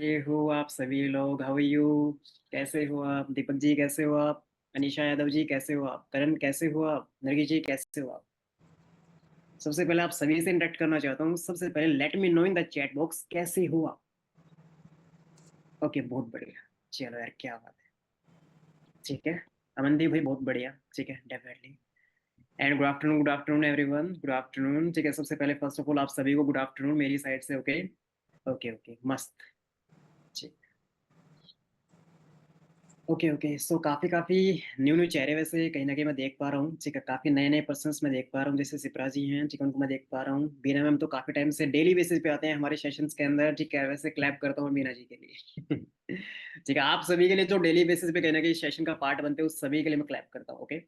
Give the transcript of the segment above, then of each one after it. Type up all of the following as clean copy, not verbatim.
कैसे हो आप सभी लोग? How are you? कैसे हो आप? दीपक जी कैसे हो आप? अनीशा यादव जी कैसे हो आप? करण कैसे हो आप? नरगिस जी कैसे हो आप? सबसे पहले आप सभी से इंटरेक्ट करना चाहता हूँ। सबसे पहले late me know in the chat box कैसे हो आप? ओके, बहुत बढ़िया। चलो यार, क्या बात है। ठीक है। अमनदीप भाई बहुत बढ़िया। ठीक है, definitely. And good afternoon everyone, good afternoon. ठीक है, सबसे पहले फर्स्ट ऑफ ऑल आप सभी को गुड आफ्टरनून मेरी साइड से। ओके ओके ओके, मस्त। ठीक। ओके ओके, सो काफी काफी न्यू न्यू चेहरे वैसे कहीं ना कहीं मैं देख पा रहा हूँ। ठीक है, काफी नए नए पर्सन्स मैं देख पा रहा हूँ, जैसे सिप्रा जी हैं। ठीक है, उनको मैं देख पा रहा हूँ। बीना मैम तो काफी टाइम से डेली बेसिस पे आते हैं हमारे सेशंस के अंदर। ठीक है, वैसे क्लैप करता हूँ बीना जी के लिए। ठीक है, आप सभी के लिए जो डेली बेसिस पे कहीं ना कहीं सेशन का पार्ट बनते हैं उस सभी के लिए मैं क्लैप करता हूँ। ओके,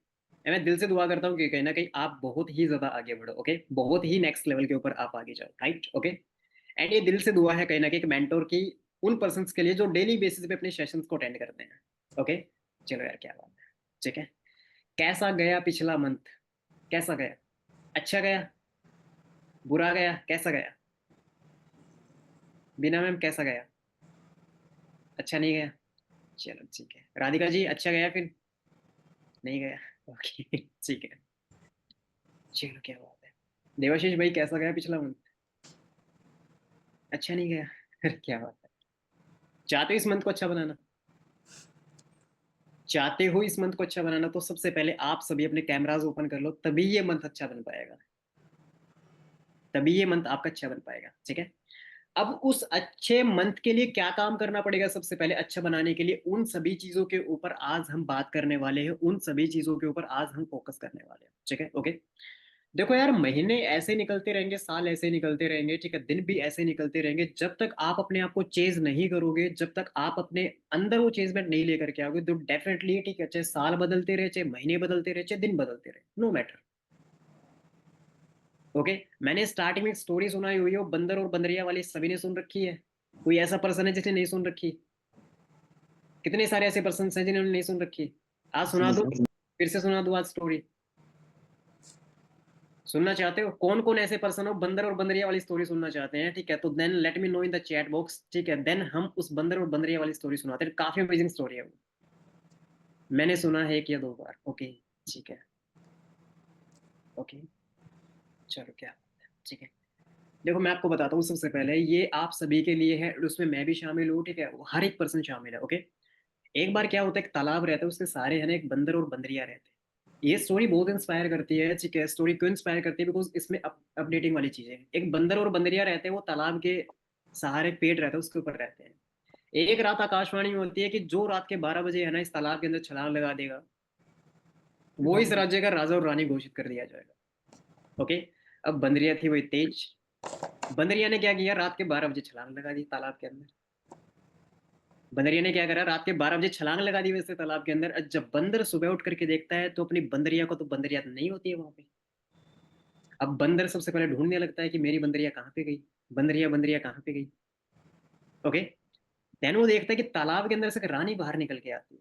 मैं दिल से दुआ करता हूँ कि कहीं ना कहीं आप बहुत ही ज्यादा आगे बढ़ो। ओके, बहुत ही नेक्स्ट लेवल के ऊपर आप आगे जाओ। Right, okay. एंड ये दिल से दुआ है कहीं ना कहीं एक मेंटोर की उन पर्सन्स के लिए जो डेली बेसिस पे अपने सेशंस को अटेंड करते हैं। ओके, चलो यार, क्या बात है। ठीक है, कैसा गया पिछला मंथ? कैसा गया? अच्छा गया? बुरा गया? कैसा गया? बिना मैम कैसा गया? अच्छा नहीं गया? चलो ठीक है। राधिका जी अच्छा गया फिर? नहीं गया? ओके। ठीक है। चलो, क्या बात है। देवाशीष भाई कैसा गया पिछला मंथ? अच्छा नहीं गया? क्या बात है। चाहते हो इस मंथ को अच्छा बनाना? चाहते हो इस मंथ को अच्छा बनाना तो सबसे पहले आप सभी अपने कैमराज ओपन कर लो, तभी ये मंथ अच्छा बन पाएगा। तभी ये मंथ आपका अच्छा बन पाएगा। ठीक है। अब उस अच्छे मंथ के लिए क्या काम करना पड़ेगा? सबसे पहले अच्छा बनाने के लिए उन सभी चीजों के ऊपर आज हम बात करने वाले हैं। उन सभी चीजों के ऊपर आज हम फोकस करने वाले हैं। ठीक है, ओके। देखो यार, महीने ऐसे निकलते रहेंगे, साल ऐसे निकलते रहेंगे, ठीक है, दिन भी ऐसे निकलते रहेंगे। जब तक आप अपने आप को चेंज नहीं करोगे, जब तक आप अपने अंदर वो चेंजमेंट नहीं लेकर के आओगे, तो डेफिनेटली, ठीक है, चाहे साल बदलते रहे, चाहे महीने बदलते रहे, चाहे दिन बदलते रहे, नो मैटर। ओके। मैंने स्टार्टिंग में एक स्टोरी सुनाई हुई है, वो बंदर और बंदरिया वाली, सभी ने सुन रखी है? कोई ऐसा पर्सन है जिसने नहीं सुन रखी? कितने सारे ऐसे पर्सन हैं जिन्होंने नहीं सुन रखी? आज सुना जी दो, सर। फिर से सुना दो आज स्टोरी। सुनना चाहते हो? कौन कौन ऐसे पर्सन हो बंदर और बंदरिया वाली स्टोरी सुनना चाहते हैं? ठीक है, तो then let me know in the chat box. ठीक है, देन हम उस बंदर और बंदरिया वाली स्टोरी सुनाते हैं। काफी अमेजिंग स्टोरी है वो। मैंने सुना है एक या दो बार। ओके, ठीक है, ओके। चलो, क्या बात है। ठीक है, देखो मैं आपको बताता हूँ। सबसे पहले ये आप सभी के लिए है, उसमें मैं भी शामिल हूँ। ठीक है, हर एक पर्सन शामिल है। ओके। एक बार क्या होता है, एक तालाब रहता है, उसके सारे है ना एक बंदर और बंदरिया रहते हैं। ये स्टोरी बहुत इंस्पायर करती है। ठीक है, स्टोरी क्यों इंस्पायर करती है? बिकॉज इसमें अपडेटिंग वाली चीजें हैं। एक बंदर और बंदरिया रहते हैं, वो तालाब के सहारे पेड़ रहता है उसके ऊपर रहते हैं। एक रात आकाशवाणी में होती है कि जो रात के 12 बजे है ना इस तालाब के अंदर छलांग लगा देगा, वो इस राज्य का राजा और रानी घोषित कर दिया जाएगा। ओके। अब बंदरिया थी वही तेज। बंदरिया ने क्या किया, रात के 12 बजे छलांग लगा दी तालाब के अंदर। बंदरिया ने क्या करा, रात के 12 बजे छलांग लगा दी वैसे तालाब के अंदर। जब बंदर सुबह उठ करके देखता है तो अपनी बंदरिया को, तो बंदरिया तो नहीं होती है वहां पे। अब बंदर सबसे पहले ढूंढने लगता है कि मेरी बंदरिया कहाँ पे गई, बंदरिया बंदरिया कहाँ पे गई। ओके। देन वो देखता है कि तालाब के अंदर से एक रानी बाहर निकल के आती है।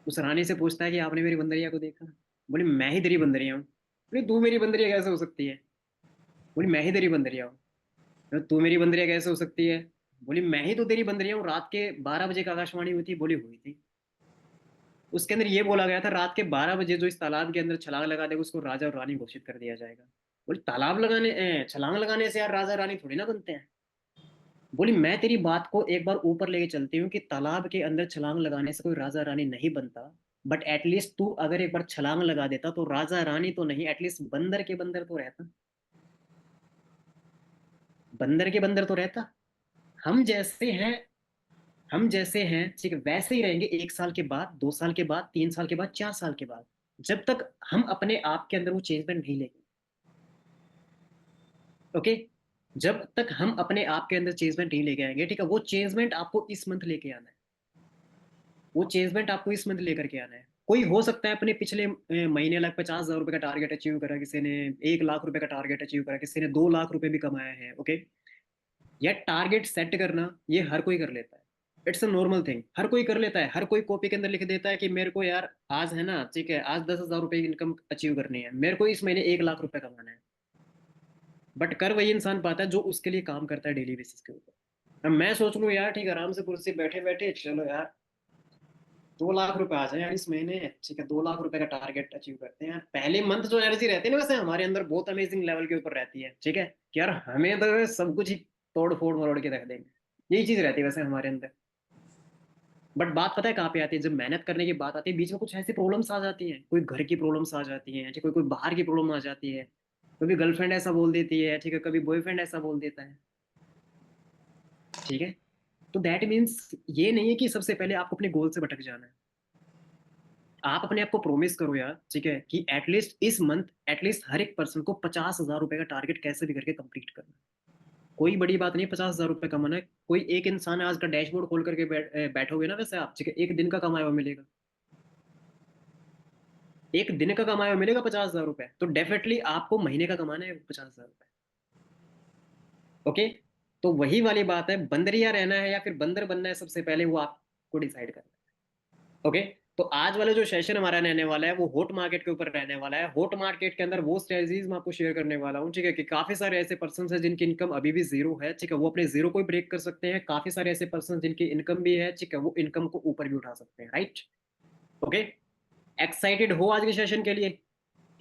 उस रानी से पूछता है कि आपने मेरी बंदरिया को देखा? बोली मैं ही तेरी बंदरिया हूँ। बोली तू मेरी बंदरिया कैसे हो सकती है? बोली मैं ही तेरी बंदरिया हूँ। बोले, तू मेरी बंदरिया कैसे हो सकती है? बोली मैं ही तो तेरी बंदरिया हूँ, रात के 12 बजे का आकाशवाणी हुई थी। बोली हुई थी। उसके अंदर ये बोला गया था रात के 12 बजे जो इस तालाब के अंदर छलांग लगा देगा उसको राजा और रानी घोषित कर दिया जाएगा। बोली तालाब लगाने छलांग लगाने से यार राजा रानी थोड़ी ना बनते हैं। बोली मैं तेरी बात को एक बार ऊपर लेके चलती हूँ कि तालाब के अंदर छलांग लगाने से कोई राजा रानी नहीं बनता। बट एटलीस्ट तू अगर एक बार छलांग लगा देता तो राजा रानी तो नहीं, एटलीस्ट बंदर के बंदर तो रहता। बंदर के बंदर तो रहता। हम जैसे हैं, हम जैसे हैं, ठीक है, वैसे ही रहेंगे 1 साल के बाद, 2 साल के बाद, 3 साल के बाद, 4 साल के बाद। जब तक हम अपने आप के अंदर वो चेंजमेंट नहीं लेंगे। ओके। जब तक हम अपने आप के अंदर चेंजमेंट नहीं लेके आएंगे, ठीक है, वो चेंजमेंट आपको इस मंथ लेके आना है। वो चेंजमेंट आपको इस मंथ लेकर के आना है। कोई हो सकता है अपने पिछले महीने लाख 50,000 रुपए का टारगेट अचीव करा, किसी ने 1 लाख रुपए का टारगेट अचीव करा, किसी ने 2 लाख रुपए भी कमाया है। ओके। या टारगेट सेट करना ये हर कोई कर लेता है। इट्स अ नॉर्मल थिंग, हर कोई कर लेता है। हर कोई कॉपी के अंदर लिख देता है कि मेरे को यार आज है ना, ठीक है, आज 10,000 रुपए की इनकम अचीव करनी है, मेरे को इस महीने 1 लाख रुपए कमाना है। बट कर वही इंसान पाता है जो उसके लिए काम करता है डेली बेसिस के ऊपर। अब मैं सोच लूँ यार ठीक है, आराम से कुर्सी बैठे बैठे चलो यार 2 लाख रुपए आ जाए यार इस महीने, ठीक है 2 लाख रुपए का टारगेट अचीव करते हैं यार। पहले मंथ जो एनर्जी रहती है ना वैसे हमारे अंदर बहुत अमेजिंग लेवल के ऊपर रहती है, ठीक है कि यार हमें तो सब कुछ ही तोड़ फोड़ मरोड़ के रख देंगे, यही चीज रहती है वैसे हमारे अंदर। बट बात पता है कहाँ पे आती है, जब मेहनत करने की बात आती है बीच में कुछ ऐसी प्रॉब्लम्स आ जाती हैं, कोई घर की प्रॉब्लम्स आ जाती हैं, ठीक है कोई बाहर की प्रॉब्लम आ जाती है, कभी गर्लफ्रेंड ऐसा बोल देती है, ठीक है कभी बॉयफ्रेंड ऐसा बोल देता है, ठीक है। तो दैट मीन्स ये नहीं है कि सबसे पहले आपको अपने गोल से भटक जाना है। आप अपने आप को प्रोमिस करो यार, ठीक है कि एटलीस्ट इस मंथ एटलीस्ट हर एक पर्सन को 50,000 रुपए का टारगेट कैसे भी करके कंप्लीट करना है। कोई बड़ी बात नहीं 50,000 रुपए कमाना है, कोई एक इंसान है आज का डैशबोर्ड खोल करके बैठोगे ना वैसे आप, ठीक है एक दिन का कमाया हुआ मिलेगा, एक दिन का कमाया हुआ मिलेगा 50,000 रुपए, तो डेफिनेटली आपको महीने का कमाना है 50,000 रुपए। ओके, तो वही वाली बात है, बंदरिया रहना है या फिर बंदर बनना है सबसे पहले वो आपको डिसाइड करना है। ओके, तो आज वाला जो सेशन हमारा रहने वाला है वो हॉट मार्केट के ऊपर रहने वाला है। हॉट मार्केट के अंदर वो स्ट्रेटजीज मैं आपको शेयर करने वाला हूँ, ठीक है कि काफी सारे ऐसे पर्सन हैं जिनकी इनकम अभी भी जीरो है, ठीक है वो अपने जीरो को भी ब्रेक कर सकते हैं, काफी सारे ऐसे पर्सन जिनकी इनकम भी है, ठीक है वो इनकम को ऊपर भी उठा सकते हैं, राइट। ओके, एक्साइटेड हो आज के सेशन के लिए?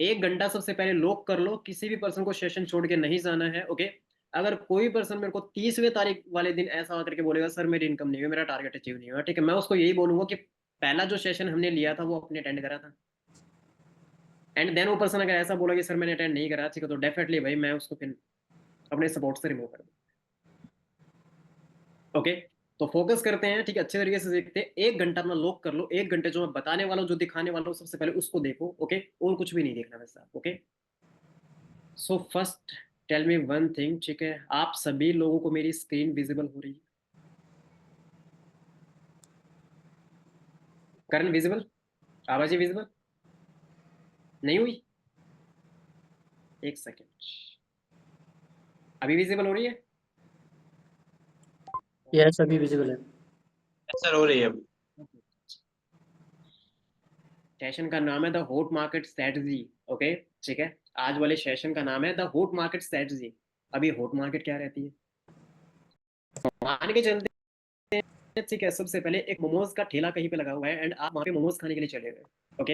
1 घंटा सबसे पहले लॉक कर लो, किसी भी पर्सन को सेशन छोड़ के नहीं जाना है। ओके, अगर कोई पर्सन मेरे को 30वें तारीख वाले दिन ऐसा होकर के बोलेगा सर मेरी इनकम नहीं हुई, मेरा टारगेट अचीव नहीं हुआ, ठीक है मैं उसको यही बोलूंगा कि पहला जो सेशन हमने लिया था वो अपने अटेंड करा था, एंड देन वो पर्सन अगर ऐसा बोला कि सर मैंने अटेंड नहीं करा, ठीक है तो डेफिनेटली भाई मैं उसको फिर अपने सपोर्ट से रिमूव कर दूँ। ओके, तो फोकस करते हैं, ठीक है अच्छे तरीके से देखते हैं। 1 घंटा अपना लॉक कर लो, 1 घंटे जो मैं बताने वाला हूँ जो दिखाने वाला हूँ सबसे पहले उसको देखो। ओके, और कुछ भी नहीं देखना वैसा। Okay, so first tell me one thing, ठीक है आप सभी लोगों को मेरी स्क्रीन विजिबल हो रही है? करण विजिबल? आवाज विजिबल नहीं हुई? एक सेकेंड, अभी विजिबल हो रही है? यस अभी विजिबल है। सर हो रही है। सेशन का नाम है the hot market strategy. Okay, ठीक है आज वाले सेशन का नाम है द हॉट मार्केट स्ट्रेटजी। अभी हॉट मार्केट क्या रहती है मान के चलते हैं, ठीक है सबसे पहले एक मोमोज का ठेला कहीं पे लगा हुआ है एंड आप वहां पे मोमोज खाने के लिए चले गए। ओके,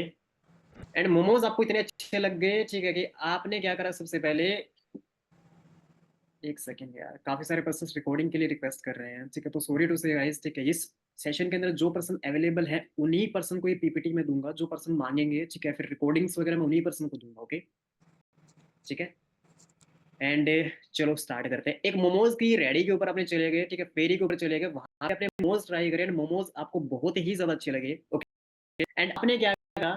एंड मोमोज आपको इतने अच्छे लग गए, ठीक है कि आपने क्या करा सबसे पहले, एक सेकेंड यार काफी सारे पर्सन रिकॉर्डिंग के लिए रिक्वेस्ट कर रहे हैं, ठीक है तो सॉरी टू से गाइस, ठीक है इस सेशन के अंदर जो पर्सन अवेलेबल है उन्हीं पर्सन को ये पीपीटी में दूंगा, जो पर्सन मांगेंगे ठीक है फिर रिकॉर्डिंग्स वगैरह मैं उन्हीं पर्सन को दूंगा। ओके, ठीक है एंड चलो स्टार्ट करते हैं। एक मोमोज की रेडी के ऊपर अपने चले गए, ठीक है फेरी के ऊपर चले गए, वहां पे अपने मोमोज ट्राई करें, मोमोज आपको बहुत ही ज्यादा अच्छे लगे। ओके, एंड आपने क्या करा,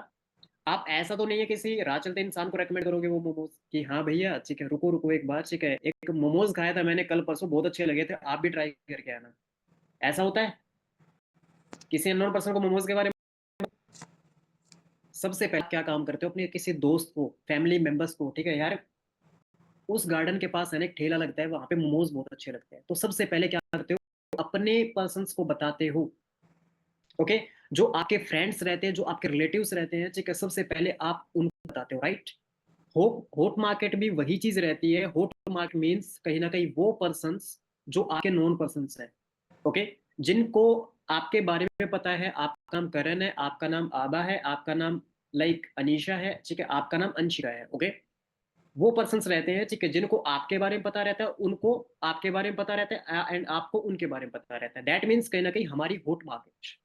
आप ऐसा तो नहीं है किसी राह चलते इंसान को रेकमेंड करोगे वो मोमोज कि हाँ भैया ठीक है रुको रुको एक बार, ठीक है एक मोमोज खाया था मैंने कल परसों बहुत अच्छे लगे थे आप भी ट्राई करके आना, ऐसा होता है किसी अननोन पर्सन को मोमोज के बारे में? सबसे पहले क्या काम करते हो अपने किसी दोस्त को फैमिली मेंबर्स को, ठीक है यार उस गार्डन के पास है ना एक ठेला लगता है वहां पे मोमोज बहुत अच्छे लगते हैं, तो सबसे पहले क्या करते हो अपने पर्सन को बताते हो। ओके, जो आपके फ्रेंड्स रहते हैं जो आपके रिलेटिव्स रहते हैं, ठीक है सबसे पहले आप उनको बताते हो, राइट। हॉट मार्केट भी वही चीज रहती है, हॉट मार्केट मीन्स कहीं ना कहीं वो पर्सन्स जो आपके नॉन पर्सन्स है। ओके, जिनको आपके बारे में पता है, आपका नाम करण है, आपका नाम आबा है, आपका नाम लाइक अनीशा है, ठीक है आपका नाम अंशिका है। ओके, वो पर्सन्स रहते हैं, ठीक है जिनको आपके बारे में पता रहता है, उनको आपके बारे में पता रहता है एंड आपको उनके बारे में पता रहता है, दैट मीन्स कहीं ना कहीं हमारी हॉट मार्केट।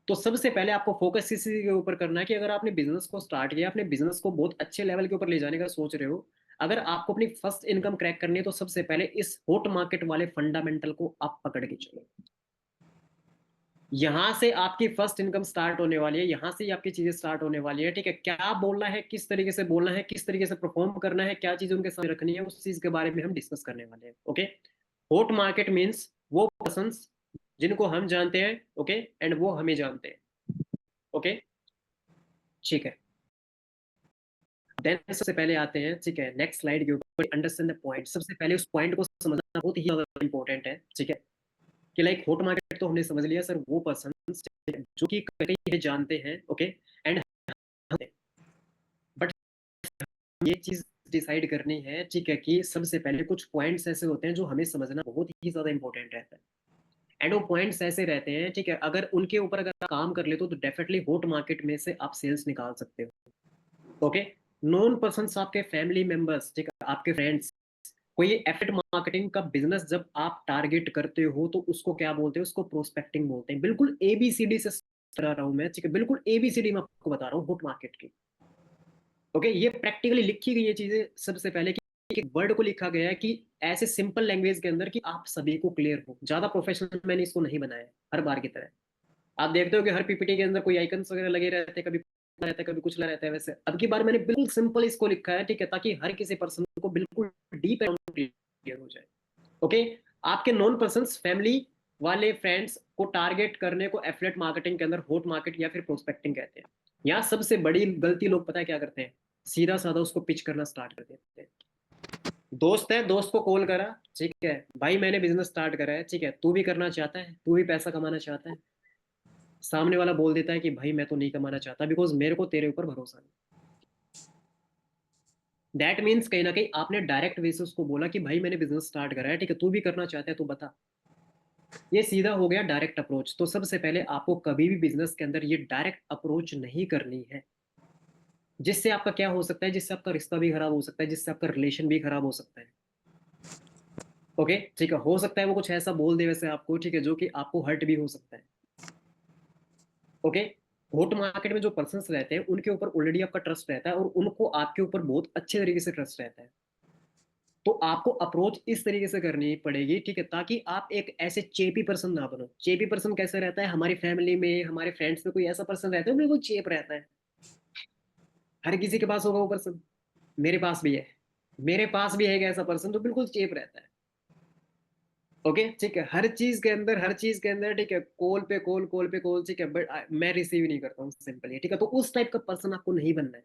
तो सबसे पहले आपको फोकस इसी के ऊपर करना है कि अगर आपने बिजनेस को स्टार्ट किया, अपने बिजनेस को बहुत अच्छे लेवल के ऊपर ले जाने का सोच रहे हो, अगर आपको अपनी फर्स्ट इनकम क्रैक करनी है तो सबसे पहले इस हॉट मार्केट वाले फंडामेंटल को आप पकड़ के चलो। यहां से आपकी फर्स्ट इनकम स्टार्ट होने वाली है, यहां से ही आपकी चीजें स्टार्ट होने वाली है, ठीक है क्या बोलना है, किस तरीके से बोलना है, किस तरीके से परफॉर्म करना है, क्या चीज उनके सामने रखनी है, उस चीज के बारे में हम डिस्कस करने वाले हैं। ओके, हॉट मार्केट मीन्स वो पर्सन जिनको हम जानते हैं, ओके एंड वो हमें जानते हैं। ओके, ठीक है देन सबसे पहले आते हैं, ठीक है नेक्स्ट स्लाइड के ऊपर, अंडरस्टैंड द पॉइंट। सबसे पहले उस पॉइंट को समझना बहुत ही ज्यादा इंपॉर्टेंट है, ठीक है कि लाइक हॉट मार्केट तो हमने समझ लिया सर वो पर्सन जो कि कहीं जानते हैं, ओके एंड बट ये चीज डिसाइड करनी है, ठीक है, कि सबसे पहले कुछ पॉइंट्स ऐसे होते हैं जो हमें समझना बहुत ही ज़्यादा इंपॉर्टेंट रहता है। एंड वो पॉइंट्स ऐसे रहते हैं, ठीक है, अगर उनके ऊपर अगर आप काम कर लेते हो तो डेफिनेटली हॉट मार्केट में से आप सेल्स निकाल सकते हो। ओके, नॉन पर्सन्स, आपके फैमिली मेंबर्स, ठीक है, आपके फ्रेंड्स, कोई एफिलिएट मार्केटिंग का बिजनेस जब आप टारगेट करते हो तो उसको क्या बोलते हैं? उसको प्रोस्पेक्टिंग बोलते हैं। बिल्कुल एबीसीडी से करा रहा हूं मैं, ठीक है, बिल्कुल एबीसीडी में आपको बता रहा हूँ हॉट मार्केट की। ओके, ये प्रैक्टिकली लिखी गई ये चीजें सबसे पहले कि एक वर्ड को लिखा गया है कि ऐसे सिंपल लैंग्वेज के अंदर कि आप सभी को क्लियर हो। ज्यादा प्रोफेशनल मैंने इसको नहीं बनाया है हर बार की तरह। आप देखते हो कि हर पीपीटी के अंदर कोई आइकन्स वगैरह लगे रहते हैं, कभी रहता है कभी कुछ रहता है, वैसे अब की बार मैंने बिल्कुल सिंपल इसको लिखा है, ठीक है, ताकि हर किसी पर्सन को बिल्कुल डीप एंड क्लियर हो जाए। ओके, आपके नॉन पर्सन फैमिली वाले फ्रेंड्स को टारगेट करने को एफिलिएट मार्केटिंग के अंदर हॉट मार्केट या फिर प्रोस्पेक्टिंग कहते हैं। यहाँ सबसे बड़ी गलती लोग पता है क्या करते हैं? सीधा साधा उसको पिच करना स्टार्ट कर देते हैं। दोस्त है, दोस्त को कॉल करा, ठीक है, भाई मैंने बिजनेस स्टार्ट करा है, ठीक है, तू भी करना चाहता है, तू भी पैसा कमाना चाहता है। सामने वाला बोल देता है कि भाई मैं तो नहीं कमाना चाहता बिकॉज मेरे को तेरे ऊपर भरोसा नहीं। दैट मीन्स कहीं ना कहीं आपने डायरेक्ट वे से उसको बोला कि भाई मैंने बिजनेस स्टार्ट करा है, ठीक है, तू भी करना चाहता है तो बता। ये सीधा हो गया डायरेक्ट अप्रोच। तो सबसे पहले आपको कभी भी बिजनेस के अंदर ये डायरेक्ट अप्रोच नहीं करनी है, जिससे आपका क्या हो सकता है? जिससे आपका रिश्ता भी खराब हो सकता है, जिससे आपका रिलेशन भी खराब हो सकता है। ओके, ठीक है, हो सकता है वो कुछ ऐसा बोल दे वैसे आपको, ठीक है, जो कि आपको हर्ट भी हो सकता है। ओके, हॉट मार्केट में जो पर्सन रहते हैं उनके ऊपर ऑलरेडी आपका ट्रस्ट रहता है और उनको आपके ऊपर बहुत अच्छे तरीके से ट्रस्ट रहता है। तो आपको अप्रोच इस तरीके से करनी पड़ेगी, ठीक है, ताकि आप एक ऐसे चेपी पर्सन ना बनो। चेपी पर्सन कैसे रहता है? हमारी फैमिली में, हमारे फ्रेंड्स में कोई ऐसा पर्सन रहता है बिल्कुल चेप रहता है। हर किसी के पास होगा वो पर्सन, मेरे पास भी है। मेरे पास भी है एक ऐसा पर्सन जो बिल्कुल चेप रहता है। ओके, ठीक है, हर चीज के अंदर, हर चीज के अंदर, ठीक है, कॉल पे कॉल, कॉल पे कॉल, ठीक है, बट मैं रिसीव नहीं करता हूँ सिंपली, ठीक है। तो उस टाइप का पर्सन आपको नहीं बनना है।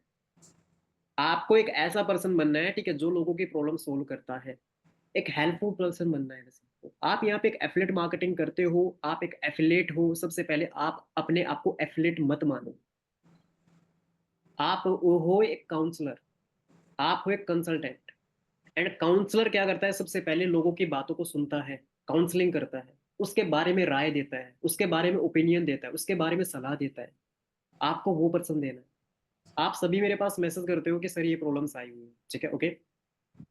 आपको एक ऐसा पर्सन बनना है, ठीक है, जो लोगों की प्रॉब्लम सोल्व करता है। एक हेल्पफुल पर्सन बनना है वैसे। तो आप यहाँ पे एक एफिलेट मार्केटिंग करते हो, आप एक एफिलेट हो, सबसे पहले आप अपने आप को एफिलेट मत मानो। आप हो एक काउंसलर, आप हो एक कंसल्टेंट। एंड काउंसलर क्या करता है? सबसे पहले लोगों की बातों को सुनता है, काउंसलिंग करता है, उसके बारे में राय देता है, उसके बारे में ओपिनियन देता है, उसके बारे में सलाह देता है। आपको वो पर्सन देना है। आप सभी मेरे पास मैसेज करते हो कि सर ये प्रॉब्लम्स आई हुई है, ठीक है, ओके,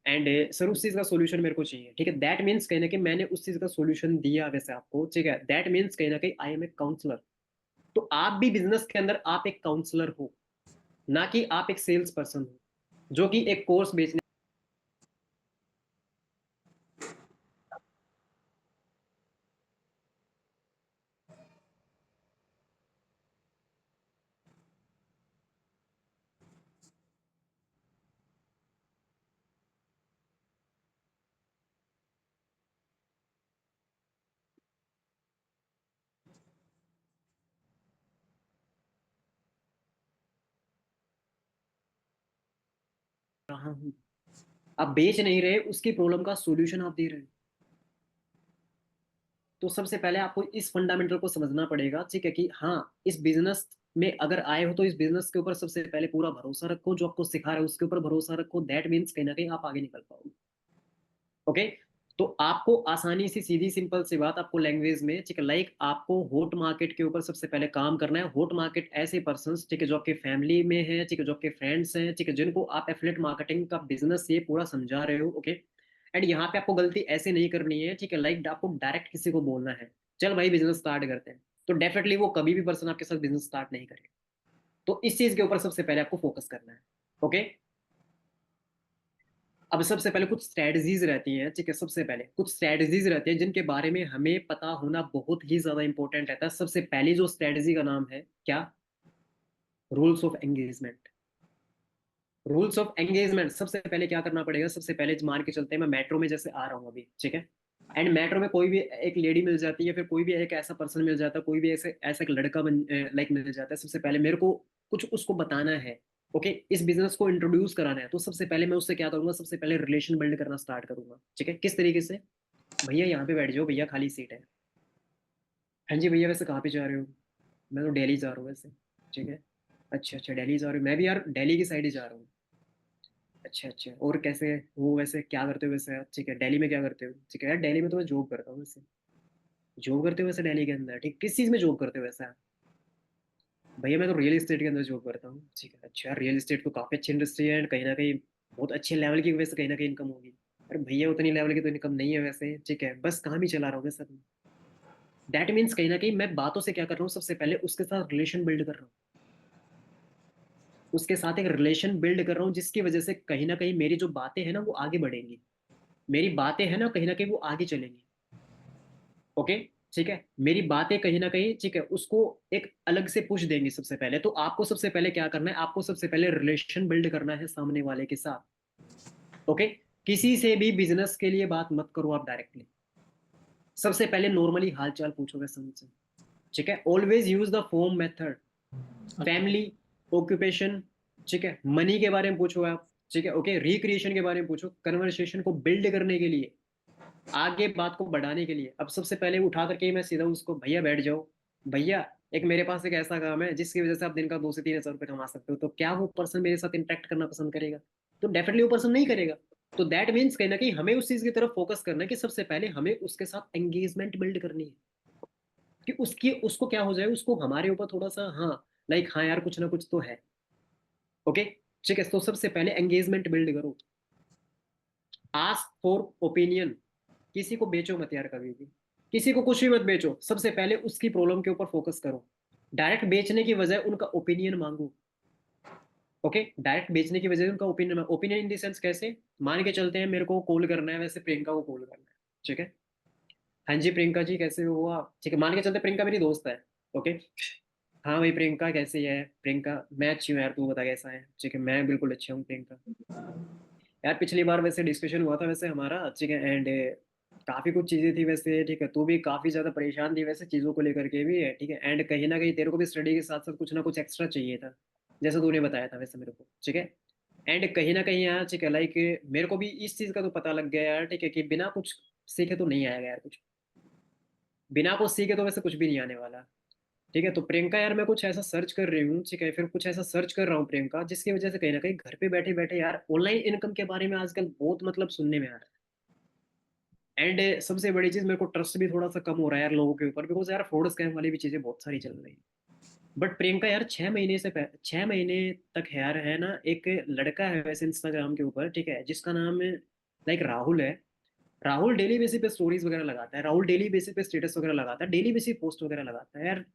एंड सर उस चीज का सोल्यूशन मेरे को चाहिए, ठीक है। दैट मीन्स कहीं ना कहीं मैंने उस चीज का सोल्यूशन दिया वैसे आपको, ठीक है। दैट मीन्स कहीं ना कहीं आई एम ए काउंसलर। तो आप भी बिजनेस के अंदर आप एक काउंसलर हो, ना कि आप एक सेल्स पर्सन हो जो कि एक कोर्स बेचने रहा हूँ। आप बेच नहीं रहे, उसकी प्रॉब्लम का सोल्यूशन आप दे रहे हो। तो सबसे पहले आपको इस फंडामेंटल को समझना पड़ेगा, ठीक है, कि हाँ, इस बिजनेस में अगर आए हो तो इस बिजनेस के ऊपर सबसे पहले पूरा भरोसा रखो। जो आपको सिखा रहा है उसके ऊपर भरोसा रखो। दैट मीन्स कहीं ना कहीं आप आगे निकल पाओगे। ओके, तो आपको आसानी से, सीधी सिंपल सी बात, आपको लैंग्वेज में, ठीक है, लाइक आपको हॉट मार्केट के ऊपर सबसे पहले काम करना है। हॉट मार्केट ऐसे पर्सन, ठीक है, जो आपके फैमिली में है, ठीक है, जो आपके फ्रेंड्स हैं, ठीक है, जिनको आप एफिलिएट मार्केटिंग का बिजनेस ये पूरा समझा रहे हो। ओके, एंड यहाँ पे आपको गलती ऐसे नहीं करनी है, ठीक है, लाइक आपको डायरेक्ट किसी को बोलना है चल भाई बिजनेस स्टार्ट करते हैं, तो डेफिनेटली वो कभी भी पर्सन आपके साथ बिजनेस स्टार्ट नहीं करेगा। तो इस चीज के ऊपर सबसे पहले आपको फोकस करना है। ओके, अब सबसे पहले कुछ स्ट्रेटजीज रहती हैं, ठीक है, सबसे पहले कुछ स्ट्रेटजीज रहते हैं जिनके बारे में हमें पता होना बहुत ही ज्यादा इंपॉर्टेंट रहता है। सबसे पहली जो स्ट्रेटजी का नाम है क्या? Rules of engagement. Rules of engagement, सबसे पहले क्या करना पड़ेगा? सबसे पहले मान के चलते हैं मैं मेट्रो में जैसे आ रहा हूँ अभी, ठीक है, एंड मेट्रो में कोई भी एक लेडी मिल जाती है, फिर कोई भी एक ऐसा पर्सन मिल जाता है, कोई भी ऐसे ऐसा एक लड़का लाइक मिल जाता है। सबसे पहले मेरे को कुछ उसको बताना है। ओके, इस बिजनेस को इंट्रोड्यूस कराना है। तो सबसे पहले मैं उससे क्या करूंगा? सबसे पहले रिलेशन बिल्ड करना स्टार्ट करूंगा, ठीक है। किस तरीके से? भैया यहाँ पे बैठ जाओ, भैया खाली सीट है। हाँ जी भैया, वैसे कहाँ पे जा रहे हो? मैं तो दिल्ली जा रहा हूँ वैसे। ठीक है, अच्छा अच्छा, दिल्ली जा रहे हो, मैं भी यार दिल्ली की साइड ही जा रहा हूँ। अच्छा अच्छा, और कैसे वो, वैसे क्या करते हो वैसे? ठीक है, दिल्ली में क्या करते हो? ठीक है यार, दिल्ली में तो मैं जॉब करता हूँ वैसे। जॉब करते हो वैसे दिल्ली के अंदर? ठीक, किस चीज़ में जॉब करते हो वैसे आप? भैया मैं तो रियल एस्टेट के अंदर जॉब करता हूँ। ठीक है, अच्छा, रियल एस्टेट तो काफ़ी अच्छी इंडस्ट्री है, एंड कहीं ना कहीं बहुत अच्छे लेवल की वैसे कहीं ना कहीं इनकम होगी। अरे भैया उतनी लेवल की तो इनकम नहीं है वैसे। ठीक है, बस काम ही चला रहा हूँ मैं सर। दैट मीन्स कहीं ना कहीं मैं बातों से क्या कर रहा हूँ, सबसे पहले उसके साथ रिलेशन बिल्ड कर रहा हूँ। उसके साथ एक रिलेशन बिल्ड कर रहा हूँ, जिसकी वजह से कहीं ना कहीं मेरी जो बातें हैं ना वो आगे बढ़ेंगी। मेरी बातें हैं ना कहीं ना कहीं वो आगे चलेंगी। ओके। ठीक है, मेरी बातें कहीं ना कहीं, ठीक है, उसको एक अलग से पुश देंगी। सबसे पहले तो आपको सबसे पहले क्या करना है, आपको सबसे पहले रिलेशन बिल्ड करना है सामने वाले के साथ। ओके। किसी से भी बिजनेस के लिए बात मत करो आप डायरेक्टली। सबसे पहले नॉर्मली हालचाल पूछोगे समझे। ठीक है, always use the form method. अच्छा। फैमिली, ऑक्यूपेशन, ठीक है, मनी के बारे में पूछो आप। ठीक है, ओके, रिक्रिएशन के बारे में पूछो, कन्वर्सेशन को बिल्ड करने के लिए, आगे बात को बढ़ाने के लिए। अब सबसे पहले उठा करके ही मैं सीधा उसको, भैया बैठ जाओ, भैया एक मेरे पास एक ऐसा काम है जिसकी वजह से आप दिन का 2 से 3 हज़ार रुपये कमा सकते हो, तो क्या वो पर्सन मेरे साथ इंटरेक्ट करना पसंद करेगा? तो डेफिनेटली वो पर्सन नहीं करेगा। तो दैट मीन्स कहीं ना कहीं हमें उस चीज की तरफ फोकस करना है कि सबसे पहले हमें उसके साथ एंगेजमेंट बिल्ड करनी है, कि उसकी उसको क्या हो जाए, उसको हमारे ऊपर थोड़ा सा, हाँ, लाइक हाँ यार कुछ ना कुछ तो है। ओके। ठीक है, तो सबसे पहले एंगेजमेंट बिल्ड करो। Ask for opinion. किसी को बेचो मत यार कभी भी। किसी को कुछ भी मत बेचो, सबसे पहले उसकी प्रॉब्लम के ऊपर फोकस करो। डायरेक्ट बेचने की बजाय उनका ओपिनियन मांगो। ओके, डायरेक्ट बेचने की वजह से उनका opinion, opinion in the sense कैसे? मान के चलते हैं मेरे को कॉल करना है वैसे, प्रियंका को कॉल करना है। ठीक है, हाँ जी प्रियंका जी कैसे हो आप? ठीक है, मान के चलते प्रियंका मेरी दोस्त है। ओके। हाँ भाई प्रियंका कैसी है? प्रियंका मैं अच्छी हूँ यार, तू बता कैसा है? ठीक है, मैं बिल्कुल अच्छा हूँ प्रियंका। यार पिछली बार वैसे डिस्कशन हुआ था वैसे हमारा, ठीक है, एंड काफी कुछ चीजें थी वैसे। ठीक है, तू भी काफी ज्यादा परेशान थी वैसे चीजों को लेकर के भी है। ठीक है, एंड कहीं ना कहीं तेरे को भी स्टडी के साथ साथ कुछ ना कुछ एक्स्ट्रा चाहिए था, जैसा तूने बताया था वैसे मेरे को। ठीक है, एंड कहीं ना कहीं यार, ठीक है, लाइक मेरे को भी इस चीज का तो पता लग गया यार, ठीक है, कि बिना कुछ सीखे तो नहीं आएगा यार कुछ। बिना कुछ सीखे तो वैसे कुछ भी नहीं आने वाला। ठीक है, तो प्रियंका यार मैं कुछ ऐसा सर्च कर रही हूँ, ठीक है, फिर कुछ ऐसा सर्च कर रहा हूँ प्रियंका, जिसकी वजह से कहीं ना कहीं घर पे बैठे बैठे यार ऑनलाइन इनकम के बारे में आजकल बहुत मतलब सुनने में आ रहा है। एंड सबसे बड़ी चीज, मेरे को ट्रस्ट भी थोड़ा सा कम हो रहा है यार लोगों के ऊपर, बिकॉज यार फ्रॉड स्कैम वाली भी चीजें बहुत सारी चल रही है। बट प्रियंका यार 6 महीने से 6 महीने तक है यार, है ना, एक लड़का है वैसे इंस्टाग्राम के ऊपर, ठीक है, जिसका नाम लाइक राहुल है। राहुल डेली बेसिस पे स्टोरीज वगैरह लगाता है, राहुल डेली बेसिस पे स्टेटस वगैरह लगाता है, डेली बेसिस पोस्ट वगैरह लगाता है यार।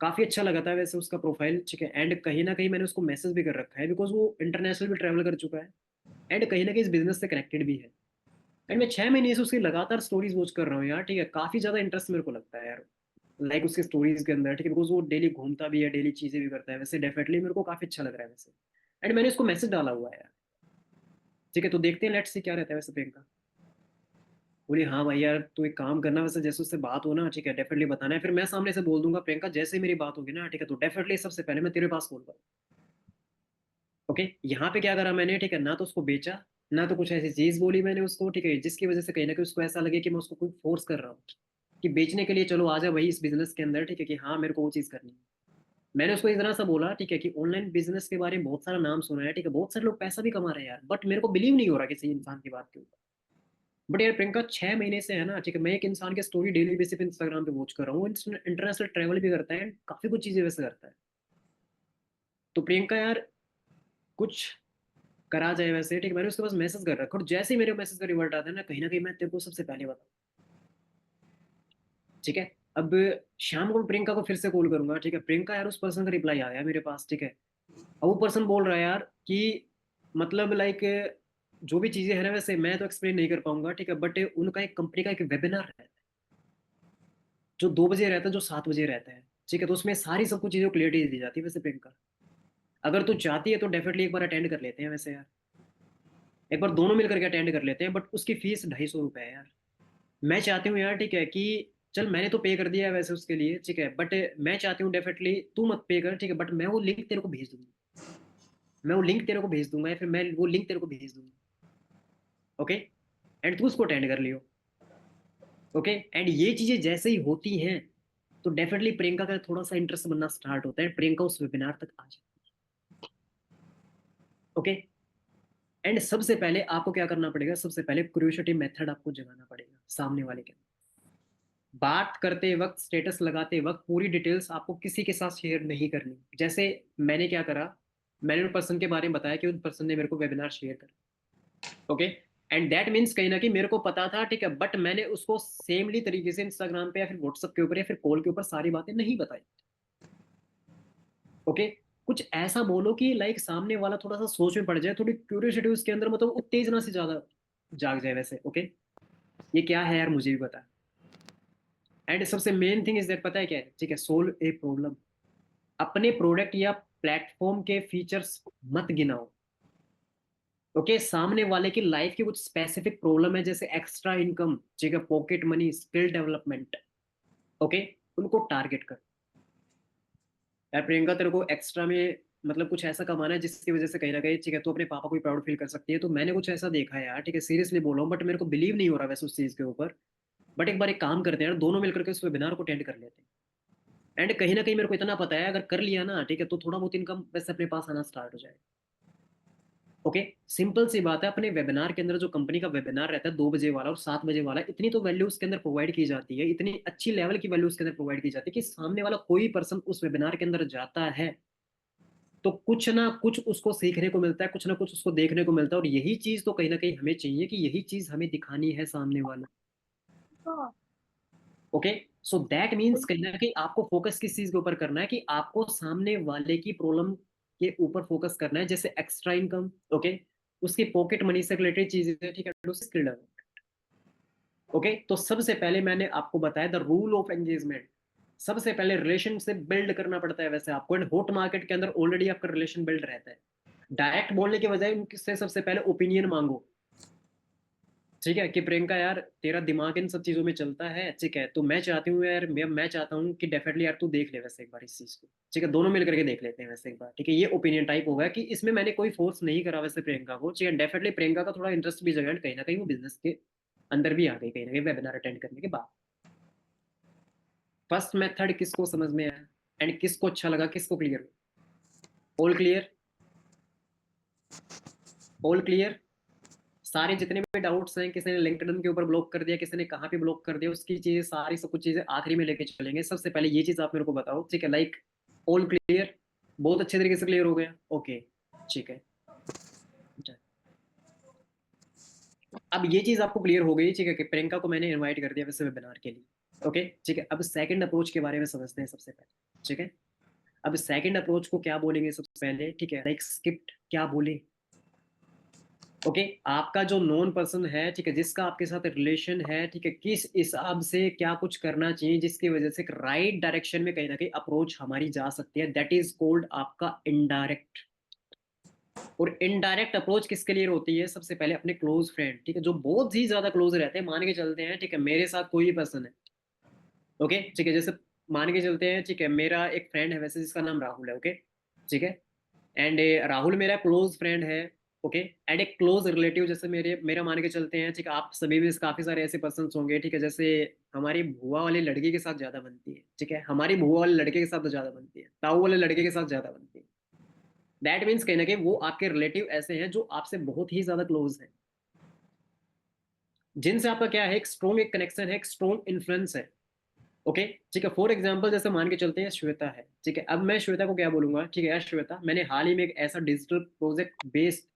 काफी अच्छा लगा था वैसे उसका प्रोफाइल। ठीक है, एंड कहीं ना कहीं मैंने उसको मैसेज भी कर रखा है, बिकॉज वो इंटरनेशनल भी ट्रैवल कर चुका है, एंड कहीं ना कहीं इस बिजनेस से कनेक्टेड भी है। एंड मैं 6 महीने से उसकी लगातार स्टोरीज वॉच कर रहा हूँ यार। ठीक है, काफी ज्यादा इंटरेस्ट मेरे को लगता है यार, लाइक उसके स्टोरीज के अंदर। ठीक है, बिकॉज वो डेली घूमता भी है, डेली चीजें भी करता है वैसे, डेफिनेटली मेरे को काफी अच्छा लग रहा है वैसे। एंड मैंने उसको मैसेज डाला हुआ है यार। ठीक है, तो देखते हैं लेट्स से क्या रहता है वैसे प्रियंका। बोली हाँ भाई यार, तू एक काम करना वैसे, जैसे उससे बात हो ना, ठीक है, डेफिनेटली बताना है, फिर मैं सामने से बोल दूंगा प्रियंका, जैसे ही मेरी बात होगी ना, ठीक है, तो डेफिनेटली सबसे पहले मैं तेरे पास कॉल करूँ। ओके। यहाँ पे क्या करा मैंने, ठीक है, ना तो उसको बेचा, ना तो कुछ ऐसी चीज बोली मैंने उसको, ठीक है, जिसकी वजह से कहीं ना कहीं उसको ऐसा लगे कि मैं उसको कोई फोर्स कर रहा हूँ कि बेचने के लिए चलो आ जा भाई इस बिजनेस के अंदर। ठीक है, कि हाँ मेरे को वो चीज करनी है। मैंने उसको इतना सा बोला, ठीक है, कि ऑनलाइन बिजनेस के बारे में बहुत सारा नाम सुना है, ठीक है, बहुत सारे लोग पैसा भी कमा रहे हैं यार, बट मेरे को बिलीव नहीं हो रहा किसी इंसान की बात के ऊपर। बट यार प्रियंका 6 महीने से है ना, ठीक है, मैं एक इंसान की स्टोरी डेली बेसिस पे इंस्टाग्राम पे वॉच कर रहा हूँ, इंटरनेशनल ट्रैवल भी करता है, काफी कुछ चीजें वैसे करता है। तो प्रियंका यार कुछ करा जाए वैसे। ठीक है, मैंने उसके पास मैसेज कर रखा, और जैसे ही मेरे मैसेज का रिवर्ट आता है ना कहीं मैं तेरे को सबसे पहले बताऊँ। ठीक है। अब शाम को प्रियंका को फिर से कॉल करूंगा। ठीक है, प्रियंका यार उस पर्सन का रिप्लाई आया मेरे पास। ठीक है, अब वो पर्सन बोल रहा है यार कि मतलब लाइक जो भी चीजें हैं ना वैसे मैं तो एक्सप्लेन नहीं कर पाऊंगा। ठीक है, बट उनका एक कंपनी का एक वेबिनार रहता है, जो 2 बजे रहता है, जो 7 बजे रहता है। ठीक है, तो उसमें सारी सब कुछ चीजों क्लियरिटी दी जाती है वैसे प्रियंका। अगर तू चाहती है तो डेफिनेटली एक बार अटेंड कर लेते हैं वैसे यार, एक बार दोनों मिलकर के अटेंड कर लेते हैं, बट उसकी फीस 250 रुपये है यार। मैं चाहती हूँ यार, ठीक है, कि चल मैंने तो पे कर दिया है वैसे उसके लिए, ठीक है, बट मैं चाहती हूँ डेफिनेटली तू मत पे कर, ठीक है, बट मैं वो लिंक तेरे को भेज दूंगी। मैं वो लिंक तेरे को भेज दूंगा, या फिर मैं वो लिंक तेरे को भेज दूंगी। ओके, एंड तू उसको अटेंड कर लियो। ओके, एंड ये चीजें जैसे ही होती हैं तो डेफिनेटली प्रियंका का थोड़ा सा इंटरेस्ट बनना स्टार्ट होता है, प्रियंका उस वेबिनार तक आ जाए। ओके। एंड सबसे पहले आपको क्या करना पड़ेगा, सबसे पहले क्यूरियोसिटी मेथड आपको जगाना पड़ेगा सामने वाले के। बात करते वक्त, स्टेटस लगाते वक्त पूरी डिटेल्स आपको किसी के साथ शेयर नहीं करनी। जैसे मैंने क्या करा, मैंने उन पर्सन के बारे में बताया कि उन पर्सन ने मेरे को वेबिनार शेयर करा, ओके। एंड दैट मीन्स कहीं ना कहीं मेरे को पता था, ठीक है, बट मैंने उसको सेमली तरीके से इंस्टाग्राम पे या फिर व्हाट्सएप के ऊपर या फिर कॉल के ऊपर सारी बातें नहीं बताई, ओके। कुछ ऐसा बोलो कि लाइक सामने वाला थोड़ा सा सोच में पड़ जाए, थोड़ी क्यूरियोसिटी उसके अंदर मतलब उत्तेजना से ज्यादा जाग जाए वैसे, ओके। ये क्या है यार, मुझे भी पता। एंड सबसे मेन थिंग इज दैट, पता है क्या है, ठीक है, सोल्व ए प्रॉब्लम। अपने प्रोडक्ट या प्लेटफॉर्म के फीचर्स मत गिनाओ, ओके। सामने वाले की लाइफ की कुछ स्पेसिफिक प्रॉब्लम है, जैसे एक्स्ट्रा इनकम, ठीक है, pocket money, skill development, okay, उनको टारगेट कर। यार प्रियंका, तेरे को एक्स्ट्रा में मतलब कुछ ऐसा कमाना है जिसकी वजह से कहीं ना कहीं, ठीक है, तो अपने पापा को भी प्राउड फील कर सकती है। तो मैंने कुछ ऐसा देखा है यार, ठीक है, सीरियसली बोल रहा हूँ, बट मेरे को बिलीव नहीं हो रहा वैसे उस चीज के ऊपर। बट एक बार एक काम करते हैं यार, दोनों मिलकर के उस वेबिनार को अटेंड कर लेते हैं। एंड कहीं ना कहीं मेरे को इतना पता है, अगर कर लिया ना, ठीक है, तो थोड़ा बहुत इनकम वैसे अपने पास आना स्टार्ट हो जाए, ओके। सिंपल सी बात है, अपने वेबिनार के अंदर जो कंपनी का वेबिनार रहता है 2 बजे वाला और 7 बजे वाला, इतनी तो वैल्यू उसके अंदर प्रोवाइड की जाती है, इतनी अच्छी लेवल की वैल्यू उसके अंदर प्रोवाइड की जाती है कि सामने वाला कोई पर्सन उस वेबिनार के अंदर जाता है तो कुछ ना कुछ उसको सीखने को मिलता है, कुछ ना कुछ उसको देखने को मिलता है। और यही चीज तो कहीं ना कहीं हमें चाहिए, कि यही चीज हमें दिखानी है सामने वाले, ओके। सो दैट मीन्स कहीं ना कहीं आपको फोकस किस चीज के ऊपर करना है, कि आपको सामने वाले की प्रॉब्लम के ऊपर फोकस करना है, जैसे एक्स्ट्रा इनकम, ओके, उसकी पॉकेट मनी से रिलेटेड चीजें, ठीक है, स्किल डेवलपमेंट, ओके। तो सबसे पहले मैंने आपको बताया द रूल ऑफ एंगेजमेंट। सबसे पहले रिलेशनशिप बिल्ड करना पड़ता है वैसे आपको, एंड हॉट मार्केट के अंदर ऑलरेडी आपका रिलेशन बिल्ड रहता है। डायरेक्ट बोलने के बजाय उनसे सबसे पहले ओपिनियन मांगो, ठीक है, कि प्रियंका यार तेरा दिमाग इन सब चीजों में चलता है, ठीक है, तो मैं चाहती हूँ यार, मैं चाहता हूँ कि डेफिनेटली यार तू देख ले वैसे एक बार इस चीज को, ठीक है, दोनों मिल करके देख लेते हैं वैसे एक बार, ठीक है। ये ओपिनियन टाइप होगा कि इसमें मैंने कोई फोर्स नहीं करा वैसे प्रियंका को, ठीक है। डेफिनेटली प्रियंका का थोड़ा इंटरेस्ट भी जगह कहीं ना कहीं वो बिजनेस के अंदर भी आ गई कहीं ना कहीं वेबिनार अटेंड करने के बाद। फर्स्ट मेथड किसको समझ में आया एंड किसको अच्छा लगा, किसको clear, all clear, all clear. सारे जितने भी डाउट्स हैं, किसी ने लिंक्डइन के ऊपर ब्लॉक कर दिया, किसी ने कहाँ पे ब्लॉक कर दिया, उसकी चीजें सारी सब कुछ चीजें आखिरी में लेके चलेंगे। सबसे पहले ये चीज आप मेरे को बताओ, ठीक है, लाइक ऑल क्लियर, बहुत अच्छे तरीके से क्लियर हो गया, ओके, ठीक है। अब ये चीज आपको क्लियर हो गई, ठीक है, कि प्रियंका को मैंने इनवाइट कर दिया वैसे वेबिनार के लिए, ओके, ठीक है। अब सेकंड अप्रोच के बारे में समझते हैं सबसे पहले, ठीक है। अब सेकंड अप्रोच को क्या बोलेंगे सबसे पहले, ठीक है, लाइक स्क्रिप्ट क्या बोले, ओके। आपका जो नॉन पर्सन है, ठीक है, जिसका आपके साथ रिलेशन है, ठीक है, किस हिसाब से क्या कुछ करना चाहिए जिसकी वजह से एक राइट डायरेक्शन में कहीं ना कहीं अप्रोच हमारी जा सकती है, दैट इज कॉल्ड आपका इनडायरेक्ट। और इनडायरेक्ट अप्रोच किसके लिए होती है, सबसे पहले अपने क्लोज फ्रेंड, ठीक है, जो बहुत ही ज्यादा क्लोज रहते हैं, मान के चलते हैं, ठीक है, मेरे साथ कोई पर्सन है, ओके, ठीक है, जैसे मान के चलते हैं, ठीक है, मेरा एक फ्रेंड है वैसे जिसका नाम राहुल है, ओके, ठीक है। एंड राहुल मेरा क्लोज फ्रेंड है, ओके। एंड एक क्लोज रिलेटिव जैसे मेरा मान के चलते हैं, ठीक है, आप सभी में काफी सारे ऐसे पर्सन होंगे, ठीक है, जैसे हमारी बुआ वाली लड़की के साथ ज्यादा बनती है, ठीक है, हमारी बुआ वाले लड़के के साथ तो ज्यादा बनती है, ताऊ वाले लड़के के साथ ज्यादा बनती है। दैट मीन्स कहीं ना कहीं वो आपके रिलेटिव ऐसे हैं जो आपसे बहुत ही ज्यादा क्लोज हैं, जिनसे आपका क्या है, एक स्ट्रॉन्ग एक कनेक्शन है, एक स्ट्रॉन्ग इन्फ्लुएंस है, ओके, ठीक है। फॉर एग्जाम्पल जैसे मान के चलते हैं श्वेता है, ठीक है, अब मैं श्वेता को क्या बोलूंगा, ठीक है, यार श्वेता, मैंने हाल ही में एक ऐसा डिजिटल प्रोजेक्ट बेस्ड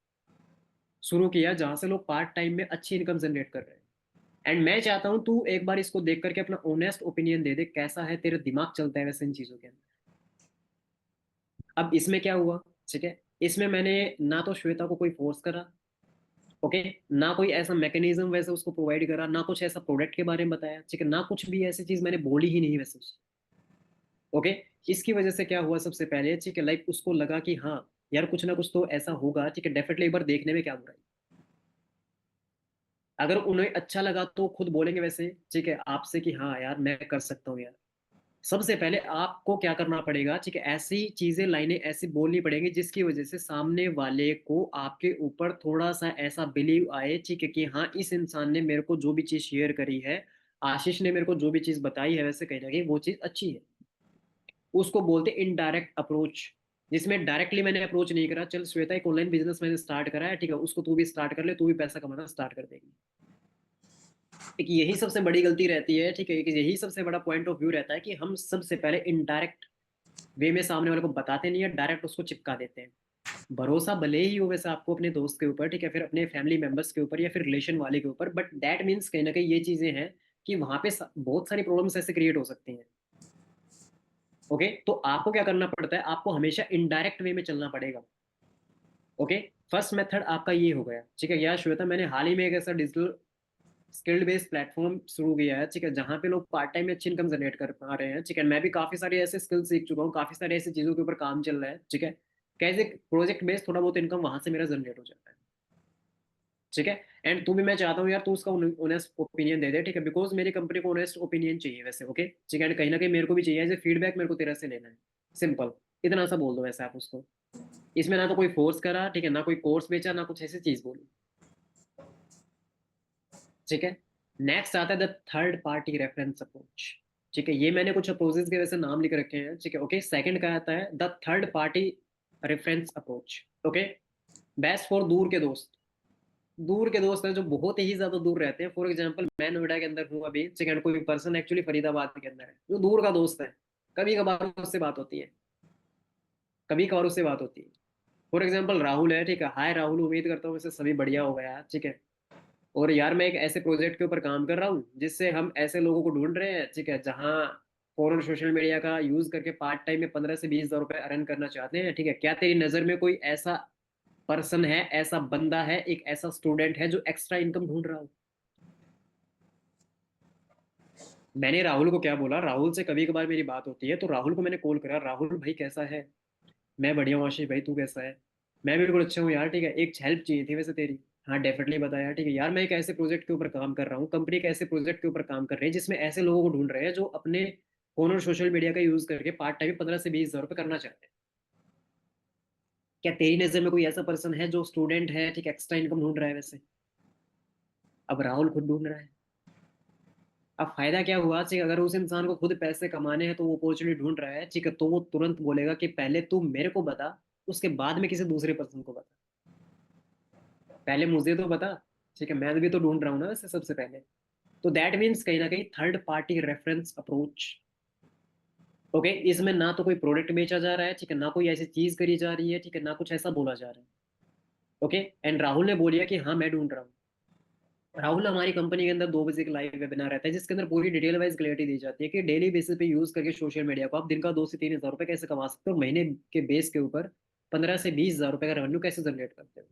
शुरू किया जहां से लोग पार्ट टाइम में अच्छी इनकम जनरेट कर रहे हैं। एंड मैं चाहता हूं तू एक बार इसको देख करके अपना ऑनेस्ट ओपिनियन दे दे, कैसा है तेरा दिमाग चलता है वैसे इन चीजों के अंदर। अब इसमें क्या हुआ, ठीक है, इसमें मैंने ना तो श्वेता को कोई फोर्स करा, ओके, ना कोई ऐसा मैकेनिज्म वैसे उसको प्रोवाइड करा, ना कुछ ऐसा प्रोडक्ट के बारे में बताया, ठीक है, ना कुछ भी ऐसी चीज मैंने बोली ही नहीं वैसे उसको, ओके। इसकी वजह से क्या हुआ, सबसे पहले, ठीक है, लाइक उसको लगा कि हाँ यार कुछ ना कुछ तो ऐसा होगा, ठीक है, डेफिनेटली एक बार देखने में क्या बुराई। अगर उन्हें अच्छा लगा तो खुद बोलेंगे वैसे, ठीक है, आपसे कि हाँ यार मैं कर सकता हूँ यार। सबसे पहले आपको क्या करना पड़ेगा, ठीक है, ऐसी चीजें लाइनें ऐसी बोलनी पड़ेंगी जिसकी वजह से सामने वाले को आपके ऊपर थोड़ा सा ऐसा बिलीव आए, ठीक है, कि हाँ इस इंसान ने मेरे को जो भी चीज शेयर करी है, आशीष ने मेरे को जो भी चीज बताई है, वैसे कहीं ना कहीं वो चीज अच्छी है। उसको बोलते इनडायरेक्ट अप्रोच, जिसमें डायरेक्टली मैंने अप्रोच नहीं करा, चल श्वेता एक ऑनलाइन बिजनेस मैंने स्टार्ट करा है, ठीक है, उसको तू भी स्टार्ट कर ले, तू भी पैसा कमाना स्टार्ट कर देगी। एक यही सबसे बड़ी गलती रहती है, ठीक है, एक यही सबसे बड़ा पॉइंट ऑफ व्यू रहता है कि हम सबसे पहले इनडायरेक्ट वे में सामने वाले को बताते नहीं है, डायरेक्ट उसको चिपका देते हैं। भरोसा भले ही हो वैसे आपको अपने दोस्त के ऊपर, ठीक है, फिर अपने फैमिली मेंबर्स के ऊपर या फिर रिलेशन वाले के ऊपर, बट दैट मीन्स कहीं ना कहीं ये चीजें हैं कि वहां पे बहुत सारी प्रॉब्लम्स ऐसे क्रिएट हो सकती हैं। ओके, तो आपको क्या करना पड़ता है, आपको हमेशा इनडायरेक्ट वे में चलना पड़ेगा। ओके, फर्स्ट मेथड आपका ये हो गया, ठीक है। यार श्वेता, मैंने हाल ही में एक ऐसा डिजिटल स्किल्ड बेस्ड प्लेटफॉर्म शुरू किया है, ठीक है, जहाँ पे लोग पार्ट टाइम में अच्छी इनकम जनरेट कर पा रहे हैं, ठीक है। मैं भी काफी सारे ऐसे स्किल सीख चुका हूँ, काफी सारे ऐसी चीजों के ऊपर काम चल रहा है, ठीक है। कैसे प्रोजेक्ट बेस्ड थोड़ा बहुत इनकम वहां से मेरा जनरेट हो जाता है, ठीक है। एंड तू भी, मैं चाहता हूँ यार तू उसका ऑनेस्ट ओपिनियन दे दे, ठीक है, बिकॉज मेरी कंपनी को ऑनेस्ट ओपिनियन चाहिए वैसे। ओके, ठीक है, एंड कहीं ना कहीं मेरे को भी चाहिए, एज ए फीडबैक मेरे को तेरा से लेना है, सिंपल। इतना सा बोल दो वैसे आप उसको। इसमें ना तो कोई फोर्स करा, ठीक है, ना कोई कोर्स बेचा, ना कुछ ऐसी चीज बोली, ठीक है। नेक्स्ट आता है the third party reference approach, ठीक है। ये मैंने कुछ अप्रोचेस के वैसे नाम लिख रखे हैं, ठीक है। ओके, सेकंड का आता है the third party reference approach. Okay, best for दूर के दोस्त। दूर के दोस्त हैं जो बहुत ही ज्यादा दूर रहते हैं, फॉर एग्जांपल मैं नोएडा के अंदर हूँ अभी, ठीक है, कोई पर्सन एक्चुअली फरीदाबाद के अंदर है जो दूर का दोस्त है, कभी कभार उससे बात होती है, कभी कभार उससे बात होती है। फॉर एग्जाम्पल राहुल है, ठीक है, हाय राहुल, उम्मीद करता हूँ वैसे सभी बढ़िया हो गया, ठीक है। और यार मैं एक ऐसे प्रोजेक्ट के ऊपर काम कर रहा हूँ जिससे हम ऐसे लोगों को ढूंढ रहे हैं, ठीक है, जहाँ फोन और सोशल मीडिया का यूज करके पार्ट टाइम में 15 से 20 हज़ार रुपए अर्न करना चाहते हैं, ठीक है। क्या तेरी नजर में कोई ऐसा पर्सन है, ऐसा बंदा है, एक ऐसा स्टूडेंट है जो एक्स्ट्रा इनकम ढूंढ रहा हो? मैंने राहुल को क्या बोला, राहुल से कभी कभार मेरी बात होती है, तो राहुल को मैंने कॉल करा, राहुल भाई कैसा है? मैं बढ़िया हूँ आशीष भाई, तू कैसा है? मैं बिल्कुल अच्छा हूँ यार, ठीक है, एक हेल्प चाहिए थी वैसे तेरी। हाँ डेफिनेटली बताया, ठीक है यार, मैं एक ऐसे प्रोजेक्ट के ऊपर काम कर रहा हूँ, कंपनी के ऐसे प्रोजेक्ट के ऊपर काम कर रहे हैं जिसमें ऐसे लोगों को ढूंढ रहे हैं जो अपने फोन और सोशल मीडिया का यूज करके पार्ट टाइम 15 से 20 हज़ार रुपये करना चाहते हैं। क्या तेरी नजर में कोई ऐसा पर्सन है जो स्टूडेंट है, ठीक, एक्स्ट्रा इनकम ढूंढ रहा है वैसे? अब राहुल खुद ढूंढ रहा है। अब फायदा क्या हुआ, ठीक, अगर उस इंसान को खुद पैसे कमाने हैं तो वो अपॉर्चुनिटी ढूंढ रहा है, ठीक है, तो वो तुरंत बोलेगा कि पहले तू मेरे को बता, उसके बाद में किसी दूसरे पर्सन को बता, पहले मुझे तो बता, ठीक है, मैं भी तो ढूंढ रहा हूँ ना वैसे सबसे पहले। तो दैट मीन्स कहीं ना कहीं third party reference approach. Okay, इसमें ना तो कोई प्रोडक्ट बेचा जा रहा है, ठीक है, ना कोई ऐसी चीज करी जा रही है, ठीक है, ना कुछ ऐसा बोला जा रहा है। ओके, एंड राहुल ने बोलिया कि हाँ मैं ढूंढ रहा हूँ। राहुल, हमारी कंपनी के अंदर 2 बजे का लाइव वेबिनार रहता है जिसके अंदर पूरी डिटेल वाइज क्लैरिटी दी जाती है कि डेली बेसिस पे यूज करके सोशल मीडिया को आप दिन का 2 से 3 हज़ार रुपए कैसे कमा सकते हो, और महीने के बेस के ऊपर 15 से 20 हज़ार रुपए का रेवेन्यू कैसे जनरेट करते हो।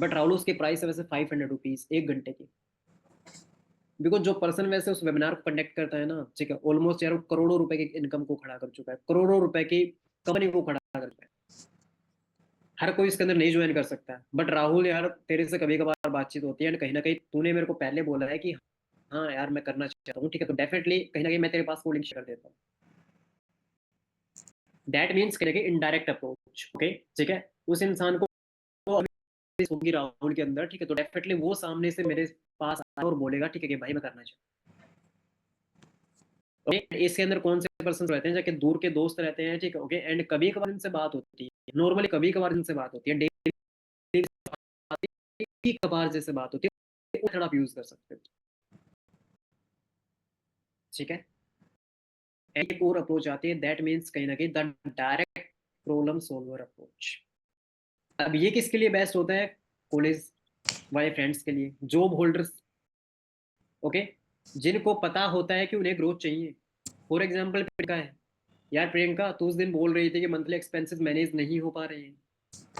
बट राहुल, उसकी प्राइस है वैसे 500 रुपीज 1 घंटे की। बिकॉज जो पर्सन वैसे उस वेबिनार को कंडक्ट करता है ना, ठीक है, ऑलमोस्ट यार वो करोड़ों रुपए की इनकम को खड़ा कर चुका है, करोड़ों रुपए की कंपनी को खड़ा कर चुका है। हर कोई इसके अंदर नहीं ज्वाइन कर सकता है, बट राहुल यार तेरे से कभी कभार बातचीत होती है, एंड कहीं ना कहीं तूने मेरे को पहले बोला है कि हाँ यार मैं करना चाहता हूँ, ठीक है, तो डेफिनेटली कहीं ना कहीं मैं तेरे पास वो लिंक शेयर कर देता हूँ। दैट मीन्स कहीं ना कहीं इनडायरेक्ट अप्रोच। ओके, ठीक है, उस इंसान को होगी राहुल के अंदर, ठीक है, तो डेफिनेटली वो सामने से मेरे पास आएगा और बोलेगा ठीक है कि भाई मैं करना चाहता हूँ। ओके, इसके अंदर कौन से पर्सन रहते हैं जाके दूर के दोस्त रहते हैं, ठीक है। ओके, एंड कभी कभार इनसे बात होती है, नॉर्मली कभी कभार इनसे बात होती है, डेली कभार जैसे बात होती है, वो आप यूज कर सकते हो, ठीक है। एक और अप्रोच आती है, दैट मीन्स कहीं ना कहीं the direct problem solver approach. अब ये किसके लिए बेस्ट होता है? कॉलेज वाले फ्रेंड्स के लिए, जॉब होल्डर्स। ओके, जिनको पता होता है कि उन्हें ग्रोथ चाहिए। फॉर एग्जाम्पल प्रियंका है, यार प्रियंका तू उस दिन बोल रही थी कि मंथली एक्सपेंसेस मैनेज नहीं हो पा रहे हैं,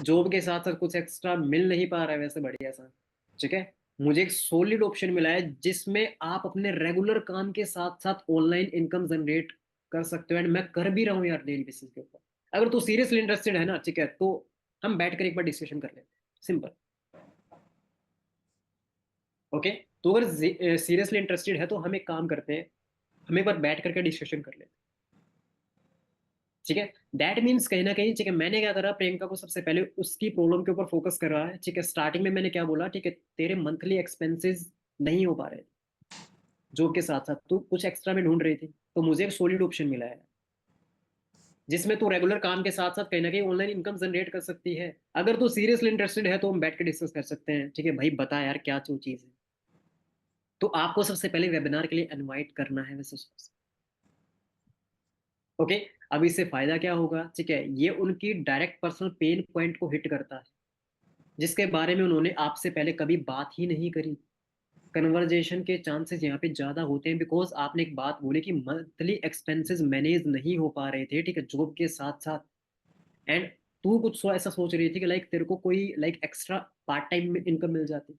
जॉब के साथ साथ कुछ एक्स्ट्रा मिल नहीं पा रहा है वैसे बढ़िया सा, ठीक है। मुझे एक सॉलिड ऑप्शन मिला है जिसमें आप अपने रेगुलर काम के साथ साथ ऑनलाइन इनकम जनरेट कर सकते हो, एंड मैं कर भी रहा हूँ यार डेली बेसिस के ऊपर। अगर तू सीरियसली इंटरेस्टेड है ना, ठीक है, तो हम बैठ कर एक बार डिस्कशन कर लेते हैं, सिंपल। ओके, तो अगर सीरियसली इंटरेस्टेड है तो हम एक काम करते हैं, हम एक बार बैठ करके डिस्कशन कर लेते हैं, ठीक है। दैट मीन्स कहीं ना कहीं, ठीक है, मैंने क्या करा, प्रियंका को सबसे पहले उसकी प्रॉब्लम के ऊपर फोकस कर रहा है, ठीक है। स्टार्टिंग में मैंने क्या बोला, ठीक है, तेरे मंथली एक्सपेंसेस नहीं हो पा रहे जॉब के साथ साथ, तू कुछ एक्स्ट्रा में ढूंढ रही थी, तो मुझे एक सॉलिड ऑप्शन मिला है। जिसमें तू रेगुलर काम के साथ साथ कहीं ना कहीं ऑनलाइन इनकम जनरेट कर सकती है। अगर तू सीरियसली इंटरेस्टेड है तो हम बैठ के डिस्कस कर सकते हैं, ठीक है भाई, बता यार क्या जो चीज़ है। तो आपको सबसे पहले वेबिनार के लिए इनवाइट करना है वैसे उसको। ओके, अब इससे फायदा क्या होगा, ठीक है, ये उनकी डायरेक्ट पर्सनल पेन पॉइंट को हिट करता है, जिसके बारे में उन्होंने आपसे पहले कभी बात ही नहीं करी। कन्वर्जेशन के चांसेस यहाँ पे ज्यादा होते हैं, बिकॉज आपने एक बात बोली कि मंथली एक्सपेंसेस मैनेज नहीं हो पा रहे थे, ठीक है, जॉब के साथ साथ। एंड तू कुछ ऐसा सोच रही थी कि लाइक तेरे को कोई like extra part time income मिल जाती,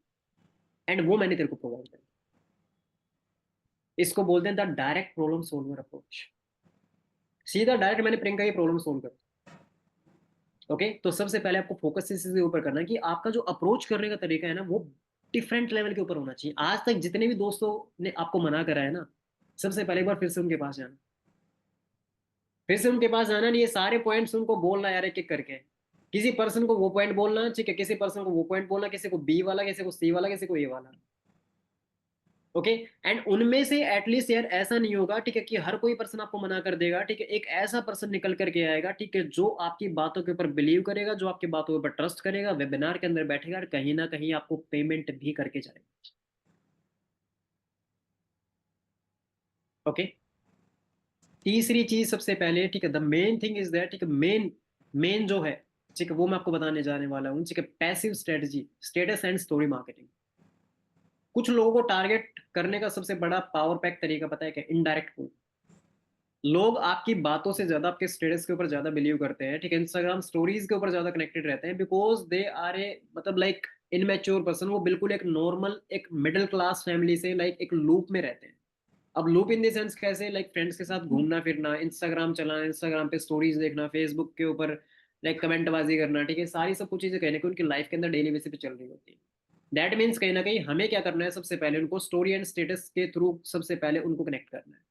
एंड वो मैंने तेरे को प्रोवाइड करी। इसको बोलते हैं the direct problem solver approach. सीधा डायरेक्ट मैंने प्रियंका की प्रॉब्लम सोल्व कर। ओके, तो सबसे पहले आपको फोकस इसी के ऊपर करना है कि आपका जो अप्रोच करने का तरीका है ना, वो डिफरेंट लेवल के ऊपर होना चाहिए। आज तक जितने भी दोस्तों ने आपको मना करा है ना, सबसे पहले एक बार फिर से उनके पास जाना, फिर से उनके पास जाना, नहीं ये सारे पॉइंट्स उनको बोलना यार एक एक करके। किसी पर्सन को वो पॉइंट बोलना, ठीक है, किसी पर्सन को वो पॉइंट बोलना, किसी को बी वाला, किसी को सी वाला, किसी को ए वाला। ओके, एंड उनमें से एटलीस्ट यार ऐसा नहीं होगा, ठीक है, कि हर कोई पर्सन आपको मना कर देगा, ठीक है, एक ऐसा पर्सन निकल करके आएगा, ठीक है, जो आपकी बातों के ऊपर बिलीव करेगा, जो आपकी बातों के ऊपर ट्रस्ट करेगा, वेबिनार के अंदर बैठेगा और कहीं ना कहीं आपको पेमेंट भी करके जाएगा। ओके, तीसरी चीज सबसे पहले, ठीक है, the main thing is that, ठीक है, मेन मेन जो है, ठीक है, वो मैं आपको बताने जाने वाला हूँ, ठीक है, passive strategy, status and story marketing. कुछ लोगों को टारगेट करने का सबसे बड़ा पावर पैक तरीका पता है क्या? इनडायरेक्ट। लोग आपकी बातों से ज्यादा आपके स्टेटस के ऊपर ज्यादा बिलीव करते हैं, ठीक है, इंस्टाग्राम स्टोरीज के ऊपर ज्यादा कनेक्टेड रहते हैं, बिकॉज दे आर ए मतलब लाइक इनमेच्योर पर्सन। वो बिल्कुल एक नॉर्मल एक मिडिल क्लास फैमिली से लाइक एक लूप में रहते हैं। अब लूप इन द सेंस कैसे, लाइक फ्रेंड्स के साथ घूमना फिरना, इंस्टाग्राम चलाना, इंस्टाग्राम पे स्टोरीज देखना, फेसबुक के ऊपर लाइक कमेंटबाजी करना, ठीक है, सारी सब कुछ चीजें कहने की उनकी लाइफ के अंदर डेली बेसिस पे चल रही होती है। दैट मीन्स कहीं ना कहीं हमें क्या करना है, सबसे पहले उनको स्टोरी एंड स्टेटस के थ्रू सबसे पहले उनको कनेक्ट करना है।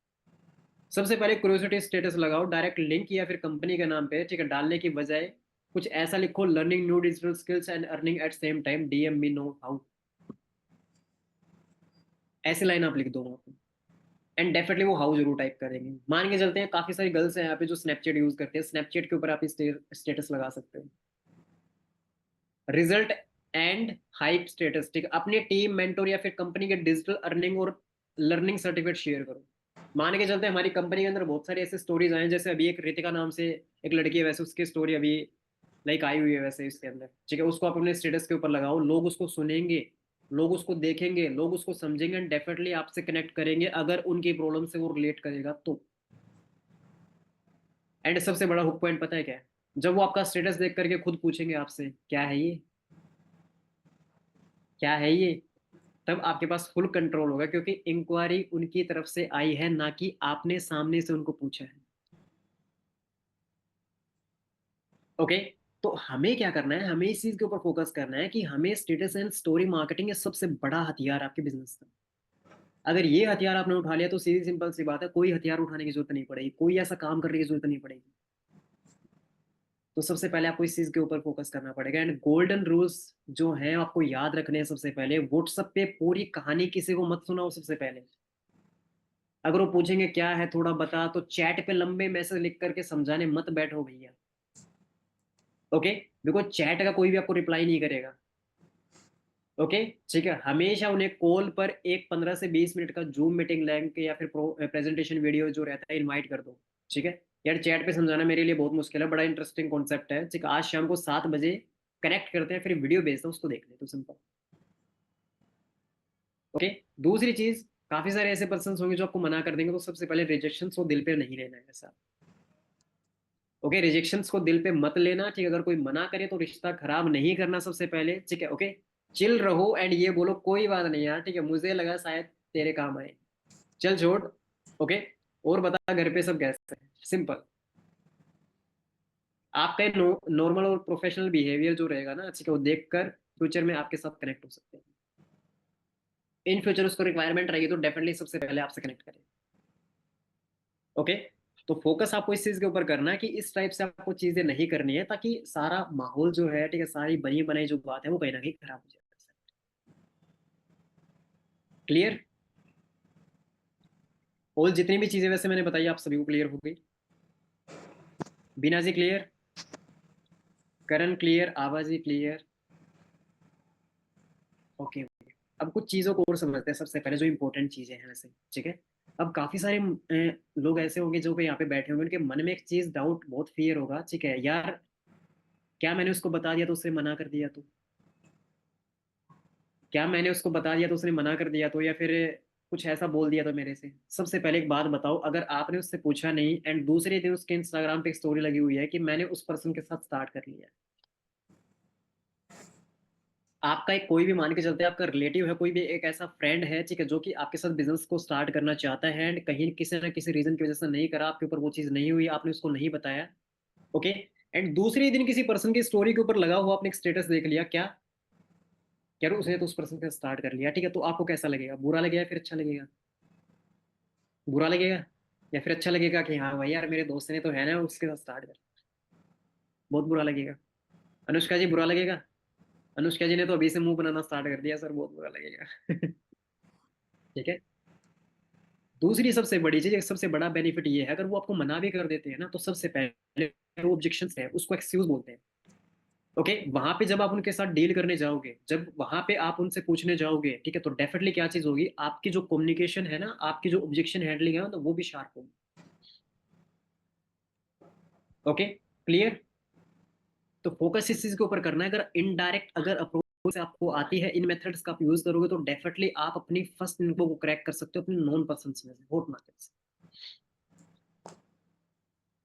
सबसे पहले क्यूरियोसिटी स्टेटस लगाओ, डायरेक्ट लिंक या फिर कंपनी के नाम पे, ठीक है, डालने की बजाय कुछ ऐसा लिखो, learning new digital skills and earning eight same time, DM me know how. ऐसे लाइन आप लिख दो वहां पे, एंड डेफिनेटली वो हाउ जरूर टाइप करेंगे। मान के चलते हैं काफी सारी गर्ल्स हैं यहाँ पे जो स्नैपचैट यूज करते हैं, स्नैपचैट के ऊपर आप स्टेटस लगा सकते हो, रिजल्ट एंड हाइप स्टेटस, ठीक है, अपनी टीम मेंटोर या फिर कंपनी के डिजिटल अर्निंग और लर्निंग सर्टिफिकेट शेयर करो। मान के चलते हैं हमारी कंपनी के अंदर बहुत सारी ऐसे स्टोरीज आए हैं, जैसे अभी एक रितिका नाम से एक लड़की है, वैसे उसकी स्टोरी अभी लाइक आई हुई है वैसे इसके अंदर, ठीक है, उसको आप अपने स्टेटस के ऊपर लगाओ, लोग उसको सुनेंगे, लोग उसको देखेंगे, लोग उसको समझेंगे, एंड डेफिनेटली आपसे कनेक्ट करेंगे अगर उनकी प्रॉब्लम से वो रिलेट करेगा तो। एंड सबसे बड़ा हुक पॉइंट पता है क्या है? जब वो आपका स्टेटस देख करके खुद पूछेंगे आपसे क्या है ये, क्या है ये, तब आपके पास फुल कंट्रोल होगा, क्योंकि इंक्वायरी उनकी तरफ से आई है, ना कि आपने सामने से उनको पूछा है। ओके, तो हमें क्या करना है, हमें इस चीज के ऊपर फोकस करना है कि हमें स्टेटस एंड स्टोरी मार्केटिंग है सबसे बड़ा हथियार आपके बिजनेस का। अगर ये हथियार आपने उठा लिया तो सीधी सिंपल सी बात है, कोई हथियार उठाने की जरूरत नहीं पड़ेगी, कोई ऐसा काम करने की जरूरत नहीं पड़ेगी। तो सबसे पहले आपको इस चीज के ऊपर फोकस करना पड़ेगा, एंड गोल्डन रूल्स जो हैं आपको याद रखने हैं। सबसे पहले व्हाट्सएप पे पूरी कहानी किसी को मत सुनाओ सबसे पहले। अगर वो पूछेंगे क्या है थोड़ा बता, तो चैट पे लंबे मैसेज लिख करके समझाने मत बैठो भैया। ओके, बिकॉज चैट का कोई भी आपको रिप्लाई नहीं करेगा। ओके, ठीक है, हमेशा उन्हें कॉल पर एक 15 से 20 मिनट का जूम मीटिंग लिंक या फिर प्रेजेंटेशन वीडियो जो रहता है इनवाइट कर दो। ठीक है, यार चैट पे समझाना मेरे लिए बहुत मुश्किल है, बड़ा इंटरेस्टिंग कॉन्सेप्ट है, ठीक है, आज शाम को 7 बजे कनेक्ट करते हैं, फिर वीडियो भेजता हूँ उसको देख ले तो सिंपल। ओके, दूसरी चीज, काफी सारे ऐसे पर्सन होंगे जो आपको मना कर देंगे, तो सबसे पहले रिजेक्शन को दिल पे नहीं लेना है ऐसा। ओके, रिजेक्शंस को दिल पे मत लेना, ठीक है, अगर कोई मना करे तो रिश्ता खराब नहीं करना सबसे पहले, ठीक है। ओके, चिल रहो एंड ये बोलो कोई बात नहीं यार, ठीक है, मुझे लगा शायद तेरे काम आए, चल छोड़। ओके, और बता घर पे सब कैसे हैं, सिंपल। आपका नॉर्मल और प्रोफेशनल बिहेवियर जो रहेगा ना, ठीक है, वो देखकर फ्यूचर में आपके साथ कनेक्ट हो सकते हैं। इन फ्यूचर उसको रिक्वायरमेंट रहेगी तो डेफिनेटली सबसे पहले आपसे कनेक्ट करें। ओके, तो फोकस आपको इस चीज के ऊपर करना है कि इस टाइप से आपको चीजें नहीं करनी है, ताकि सारा माहौल जो है, ठीक है, सारी बनी बनाई जो बात है वो कहीं ना कहीं खराब हो जाए। क्लियर? और जितनी भी चीजें वैसे मैंने बताई आप सभी को क्लियर हो गई? बीना जी क्लियर, करण क्लियर, आवाजी क्लियर, ओके। अब कुछ चीजों को और समझते हैं सबसे पहले, जो इंपॉर्टेंट चीजें हैं वैसे, ठीक है। अब काफी सारे लोग ऐसे होंगे जो यहाँ पे बैठे होंगे, उनके मन में एक चीज डाउट, बहुत फियर होगा, ठीक है यार, क्या मैंने उसको बता दिया तो उसने मना कर दिया तो, क्या मैंने उसको बता दिया तो उसने मना कर दिया तो, या फिर कुछ ऐसा बोल दिया तो मेरे से। सबसे पहले एक बात बताओ, अगर आपने उससे पूछा नहीं एंड दूसरे दिन उसके इंस्टाग्राम पे एक स्टोरी लगी हुई है कि मैंने उस पर्सन के साथ स्टार्ट कर लिया है, आपका एक कोई भी मान के चलते हैं, आपका रिलेटिव है, कोई भी एक ऐसा फ्रेंड है, ठीक है, जो कि आपके साथ बिजनेस को स्टार्ट करना चाहता है एंड कहीं किसी ना किसी रीजन की वजह से नहीं करा, आपके ऊपर वो चीज नहीं हुई, आपने उसको नहीं बताया, ओके। एंड दूसरे दिन किसी पर्सन की स्टोरी के ऊपर लगा हुआ आपने एक स्टेटस देख लिया, क्या यार उसने तो उस पर्सन के साथ स्टार्ट कर लिया, ठीक है, तो आपको कैसा लगेगा, बुरा लगेगा या फिर अच्छा लगेगा? बुरा लगेगा या फिर अच्छा लगेगा कि हाँ भाई यार मेरे दोस्त ने तो है ना उसके साथ स्टार्ट कर। बहुत बुरा लगेगा। अनुष्का जी बुरा लगेगा? अनुष्का जी ने तो अभी से मुंह बनाना स्टार्ट कर दिया, सर बहुत बुरा लगेगा। ठीक है। दूसरी सबसे बड़ी चीज, एक सबसे बड़ा बेनिफिट ये है, अगर वो आपको मना भी कर देते हैं ना, तो सबसे पहले वो ऑब्जेक्शन है उसको एक्सक्यूज बोलते हैं, ओके। वहां पे जब आप उनके साथ डील करने जाओगे, जब वहां पे आप उनसे पूछने जाओगे, ठीक है, तो डेफिनेटली क्या चीज होगी, आपकी जो कम्युनिकेशन है ना, आपकी जो ऑब्जेक्शन हैंडलिंग है ना, तो वो भी शार्प होगी, ओके, क्लियर। तो फोकस इस चीज के ऊपर करना है, अगर इनडायरेक्ट अगर अप्रोच से आपको आती है, इन मेथड्स का आप यूज करोगे, तो डेफिनेटली आप अपनी फर्स्ट इनको को क्रैक कर सकते हो अपने नॉन पर्सन में से, हॉट मार्केट से,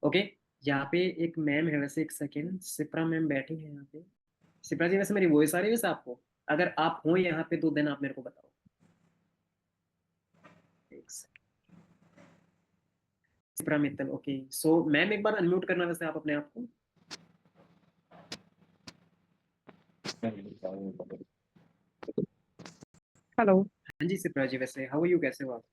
ओके। यहाँ पे एक मैम है वैसे, एक सेकेंड, सिप्रा मैम बैठी है यहाँ पे। सिप्रा जी वैसे मेरी वॉइस आ रही है वैसे आपको? अगर आप हो यहाँ पे तो देन आप मेरे को बताओ। एक second, Shipra Mittal, okay. So ma'am एक बार अनम्यूट करना वैसे आप अपने आप को। हेलो। हाँ जी सिप्रा जी, वैसे हाउ आर यू, कैसे हो आप?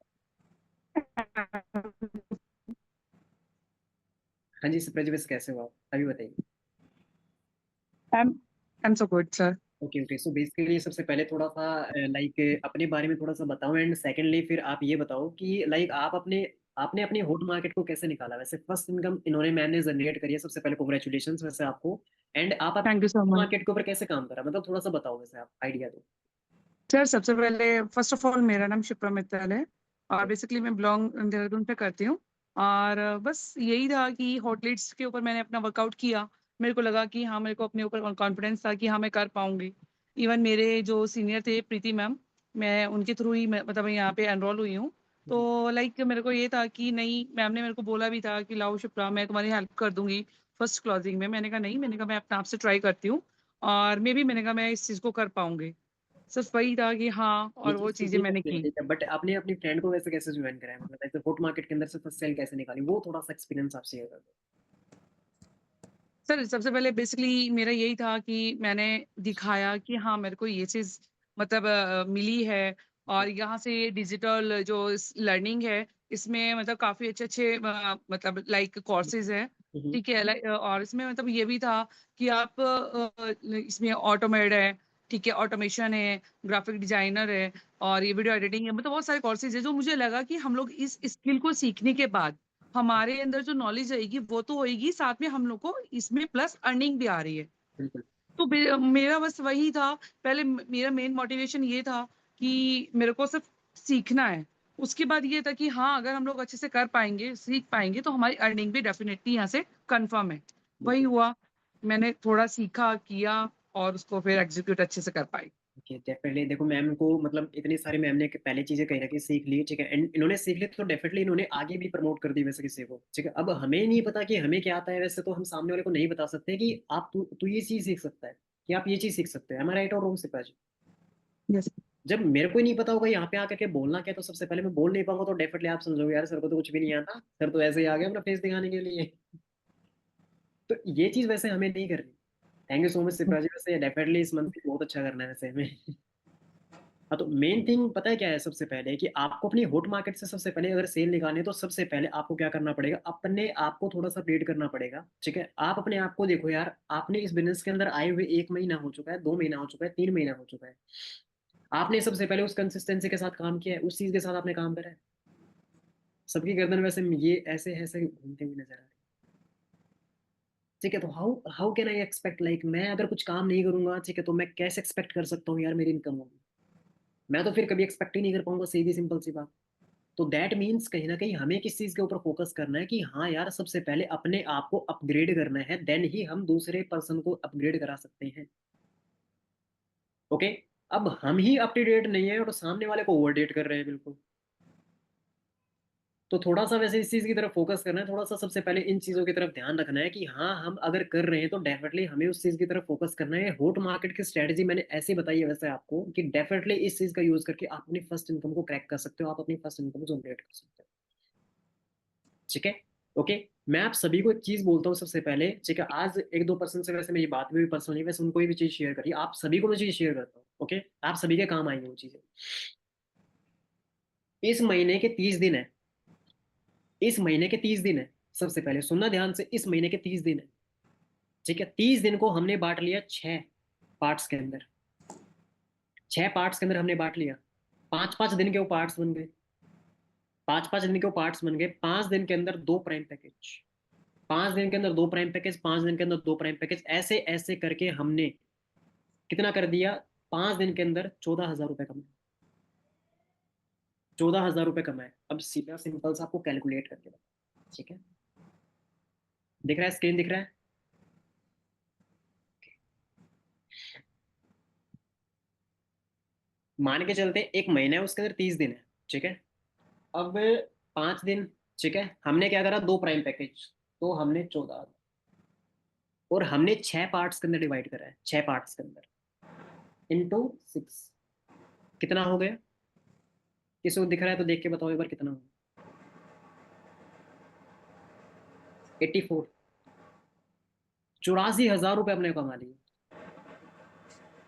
हाँ जी सिप्रा जी, वैसे कैसे हो आप, अभी बताइए। I am so good sir. Okay okay, so basically सबसे पहले थोड़ा सा लाइक अपने बारे में थोड़ा सा बताओ, एंड सेकेंडली फिर आप ये बताओ कि लाइक आप अपने, आपने अपनी हॉट मार्केट को कैसे निकाला, वैसे फर्स्ट इनकम इन्होंने मैंने जनरेट करी है, सबसे पहले कॉन्ग्रेचुलेशन वैसे आपको। एंड आप thank you so hot much market के ऊपर कैसे काम करा, मतलब थोड़ा सा बताओ वैसे, आप आइडिया दो। सर। सबसे पहले फर्स्ट ऑफ ऑल मेरा नाम शिप्रा मित्तल है और बेसिकली मैं बिलोंग देहरादून से करती हूँ। और बस यही था कि हॉटलिट्स के ऊपर मैंने अपना वर्कआउट किया। मेरे को लगा कि हाँ, मेरे को अपने ऊपर कॉन्फिडेंस था कि हाँ मैं कर पाऊंगी। इवन मेरे जो सीनियर थे प्रीति मैम, मैं उनके थ्रू ही मतलब मैं यहाँ पे एनरोल हुई हूँ। तो लाइक मेरे को ये था कि नहीं, मैम ने मेरे को बोला भी था कि लाओ शिप्रा मैं तुम्हारी हेल्प कर दूंगी फर्स्ट क्लॉजिंग में। मैंने कहा नहीं, मैंने कहा मैं अपने आप से ट्राई करती हूँ और मे भी मैंने कहा मैं इस चीज़ को कर पाऊंगी। सिर्फ वही था कि हाँ, ये और वो चीज तो चीजें ठीक मैंने है, की। ठीक है, बट आपने अपनी फ्रेंड को वैसे कैसे ज्वाइन कराया, मतलब ऐसे हॉट मार्केट के अंदर से फर्स्ट सेल कैसे निकाली, वो थोड़ा सा एक्सपीरियंस आप शेयर कर दो। सर सबसे पहले बेसिकली मेरा यही था कि मैंने दिखाया कि हाँ मेरे को ये चीज मतलब मिली है। और यहाँ से डिजिटल जो लर्निंग है, इसमें मतलब काफी अच्छे अच्छे मतलब लाइक कोर्सेज हैं। हम्म, ठीक है। और इसमें मतलब ये भी था कि आप इसमें ऑटोमेड है, ठीक है, ऑटोमेशन है, ग्राफिक डिजाइनर है और ये वीडियो एडिटिंग है। मतलब बहुत सारे कोर्सेज है जो मुझे लगा कि हम लोग इस स्किल को सीखने के बाद हमारे अंदर जो नॉलेज रहेगी वो तो होएगी, साथ में हम लोग को इसमें प्लस अर्निंग भी आ रही है। बिल्कुल। तो मेरा बस वही था। पहले मेरा मेन मोटिवेशन ये था कि मेरे को सिर्फ सीखना है। उसके बाद ये था कि हाँ, अगर हम लोग अच्छे से कर पाएंगे, सीख पाएंगे, तो हमारी अर्निंग भी डेफिनेटली यहाँ से कंफर्म है। वही बिल्कुल। हुआ। मैंने थोड़ा सीखा किया और उसको फिर एग्जीक्यूट अच्छे से कर पाई। ओके डेफिनेटली, देखो मैम को मतलब इतनी सारी मैम ने पहले चीजें कहीं ना कहीं सीख ली, ठीक है, एंड इन्होंने सीख ली तो डेफिनेटली इन्होंने आगे भी प्रमोट कर दी वैसे किसी को, ठीक है। अब हमें नहीं पता कि हमें क्या आता है, वैसे तो हम सामने वाले को नहीं बता सकते कि आप तू ये चीज सीख सकता है, कि आप ये चीज सीख सकते हैं, हमारा राइट और रॉन्ग सिपा जी। यस। जब मेरे को ही नहीं पता होगा यहाँ पे आकर के बोलना क्या है, तो सबसे पहले मैं बोल नहीं पाऊंगा, तो डेफिनेटली आप समझोगे यार सर को तो कुछ भी नहीं आता, सर तो ऐसे ही आ गया अपना फेस दिखाने के लिए। तो ये चीज वैसे हमें नहीं करनी। Thank you so much Sipra ji, वैसे डेफिनेटली इस मंथ बहुत अच्छा करना है वैसे हमें। हाँ, तो मेन थिंग पता है क्या है, सबसे पहले कि आपको अपनी हॉट मार्केट से सबसे पहले अगर सेल निकालनी है, तो सबसे पहले आपको क्या करना पड़ेगा, अपने आप को थोड़ा सा अपडेट करना पड़ेगा, ठीक है। आप अपने आप को देखो यार, आपने इस बिजनेस के अंदर आए हुए 1 महीना हो चुका है, 2 महीना हो चुका है, 3 महीना हो चुका है, आपने सबसे पहले उस कंसिस्टेंसी के साथ काम किया है, उस चीज के साथ आपने काम करा है। सबकी गर्दन वैसे ये ऐसे ऐसे घूमते हुए नजर आ रही है। ठीक है, तो how how can I expect, like मैं अगर कुछ काम नहीं करूंगा, ठीक है, तो मैं कैसे एक्सपेक्ट कर सकता हूँ यार मेरी इनकम होगी? मैं तो फिर कभी एक्सपेक्ट ही नहीं कर पाऊंगा, सीधी सिंपल सी बात। तो दैट मीन्स कहीं ना कहीं हमें किस चीज के ऊपर फोकस करना है कि हाँ यार, सबसे पहले अपने आप को अपग्रेड करना है, देन ही हम दूसरे पर्सन को अपग्रेड करा सकते हैं। ओके, अब हम ही अप टू डेट नहीं है और सामने वाले को ओवर डेट कर रहे हैं बिल्कुल। तो थोड़ा सा वैसे इस चीज की तरफ फोकस करना है, थोड़ा सा सबसे पहले इन चीजों की तरफ ध्यान रखना है कि हाँ, हम अगर कर रहे हैं तो डेफिनेटली हमें उस चीज की तरफ फोकस करना है। हॉट मार्केट की स्ट्रेटजी मैंने ऐसी बताई है वैसे आपको कि डेफिनेटली इस चीज का यूज करके आप अपनी फर्स्ट इनकम को क्रैक कर सकते हो, आप अपनी फर्स्ट इनकम जनरेट कर सकते हो। ठीक है, ओके। मैं आप सभी को एक चीज बोलता हूँ सबसे पहले, ठीक है, आज एक दो पर्सन से वैसे मेरी बात भी पर्सनली, वैसे उनको भी चीज शेयर करी, आप सभी को मैं चीज शेयर करता हूँ, ओके, आप सभी के काम आएंगे वो चीजें। इस महीने के 30 दिन है, इस महीने के 30 दिन है, सबसे पहले सुनना ध्यान से, इस महीने के 30 दिन है, ठीक है। 30 दिन को हमने बांट लिया 6 पार्ट्स के अंदर, 6 पार्ट्स के अंदर हमने बांट लिया। 5-5 दिन के वो पार्ट्स बन गए, 5-5 दिन के वो पार्ट्स बन गए। 5 दिन के अंदर 2 प्राइम पैकेज, 5 दिन के अंदर 2 प्राइम पैकेज, 5 दिन के अंदर 2 प्राइम पैकेज, ऐसे ऐसे करके हमने कितना कर दिया? 5 दिन के अंदर 14,000 रुपए कमाए, 14,000 रुपए कमाए। अब सीधा सिंपल सा आपको कैलकुलेट करके बताओ, ठीक है, दिख रहा है, स्क्रीन दिख रहा है? मान के चलते एक महीना है, उसके अंदर 30 दिन है, ठीक है। अब 5 दिन, ठीक है, हमने क्या करा, 2 प्राइम पैकेज, तो हमने 14, और हमने 6 पार्ट्स के अंदर डिवाइड करा है, 6 पार्ट्स के अंदर इंटू 6, कितना हो गया? किसी को दिख रहा है तो देख के बताओ एक बार कितना होगा? 84, 84,000 रुपए अपने कमा लिए।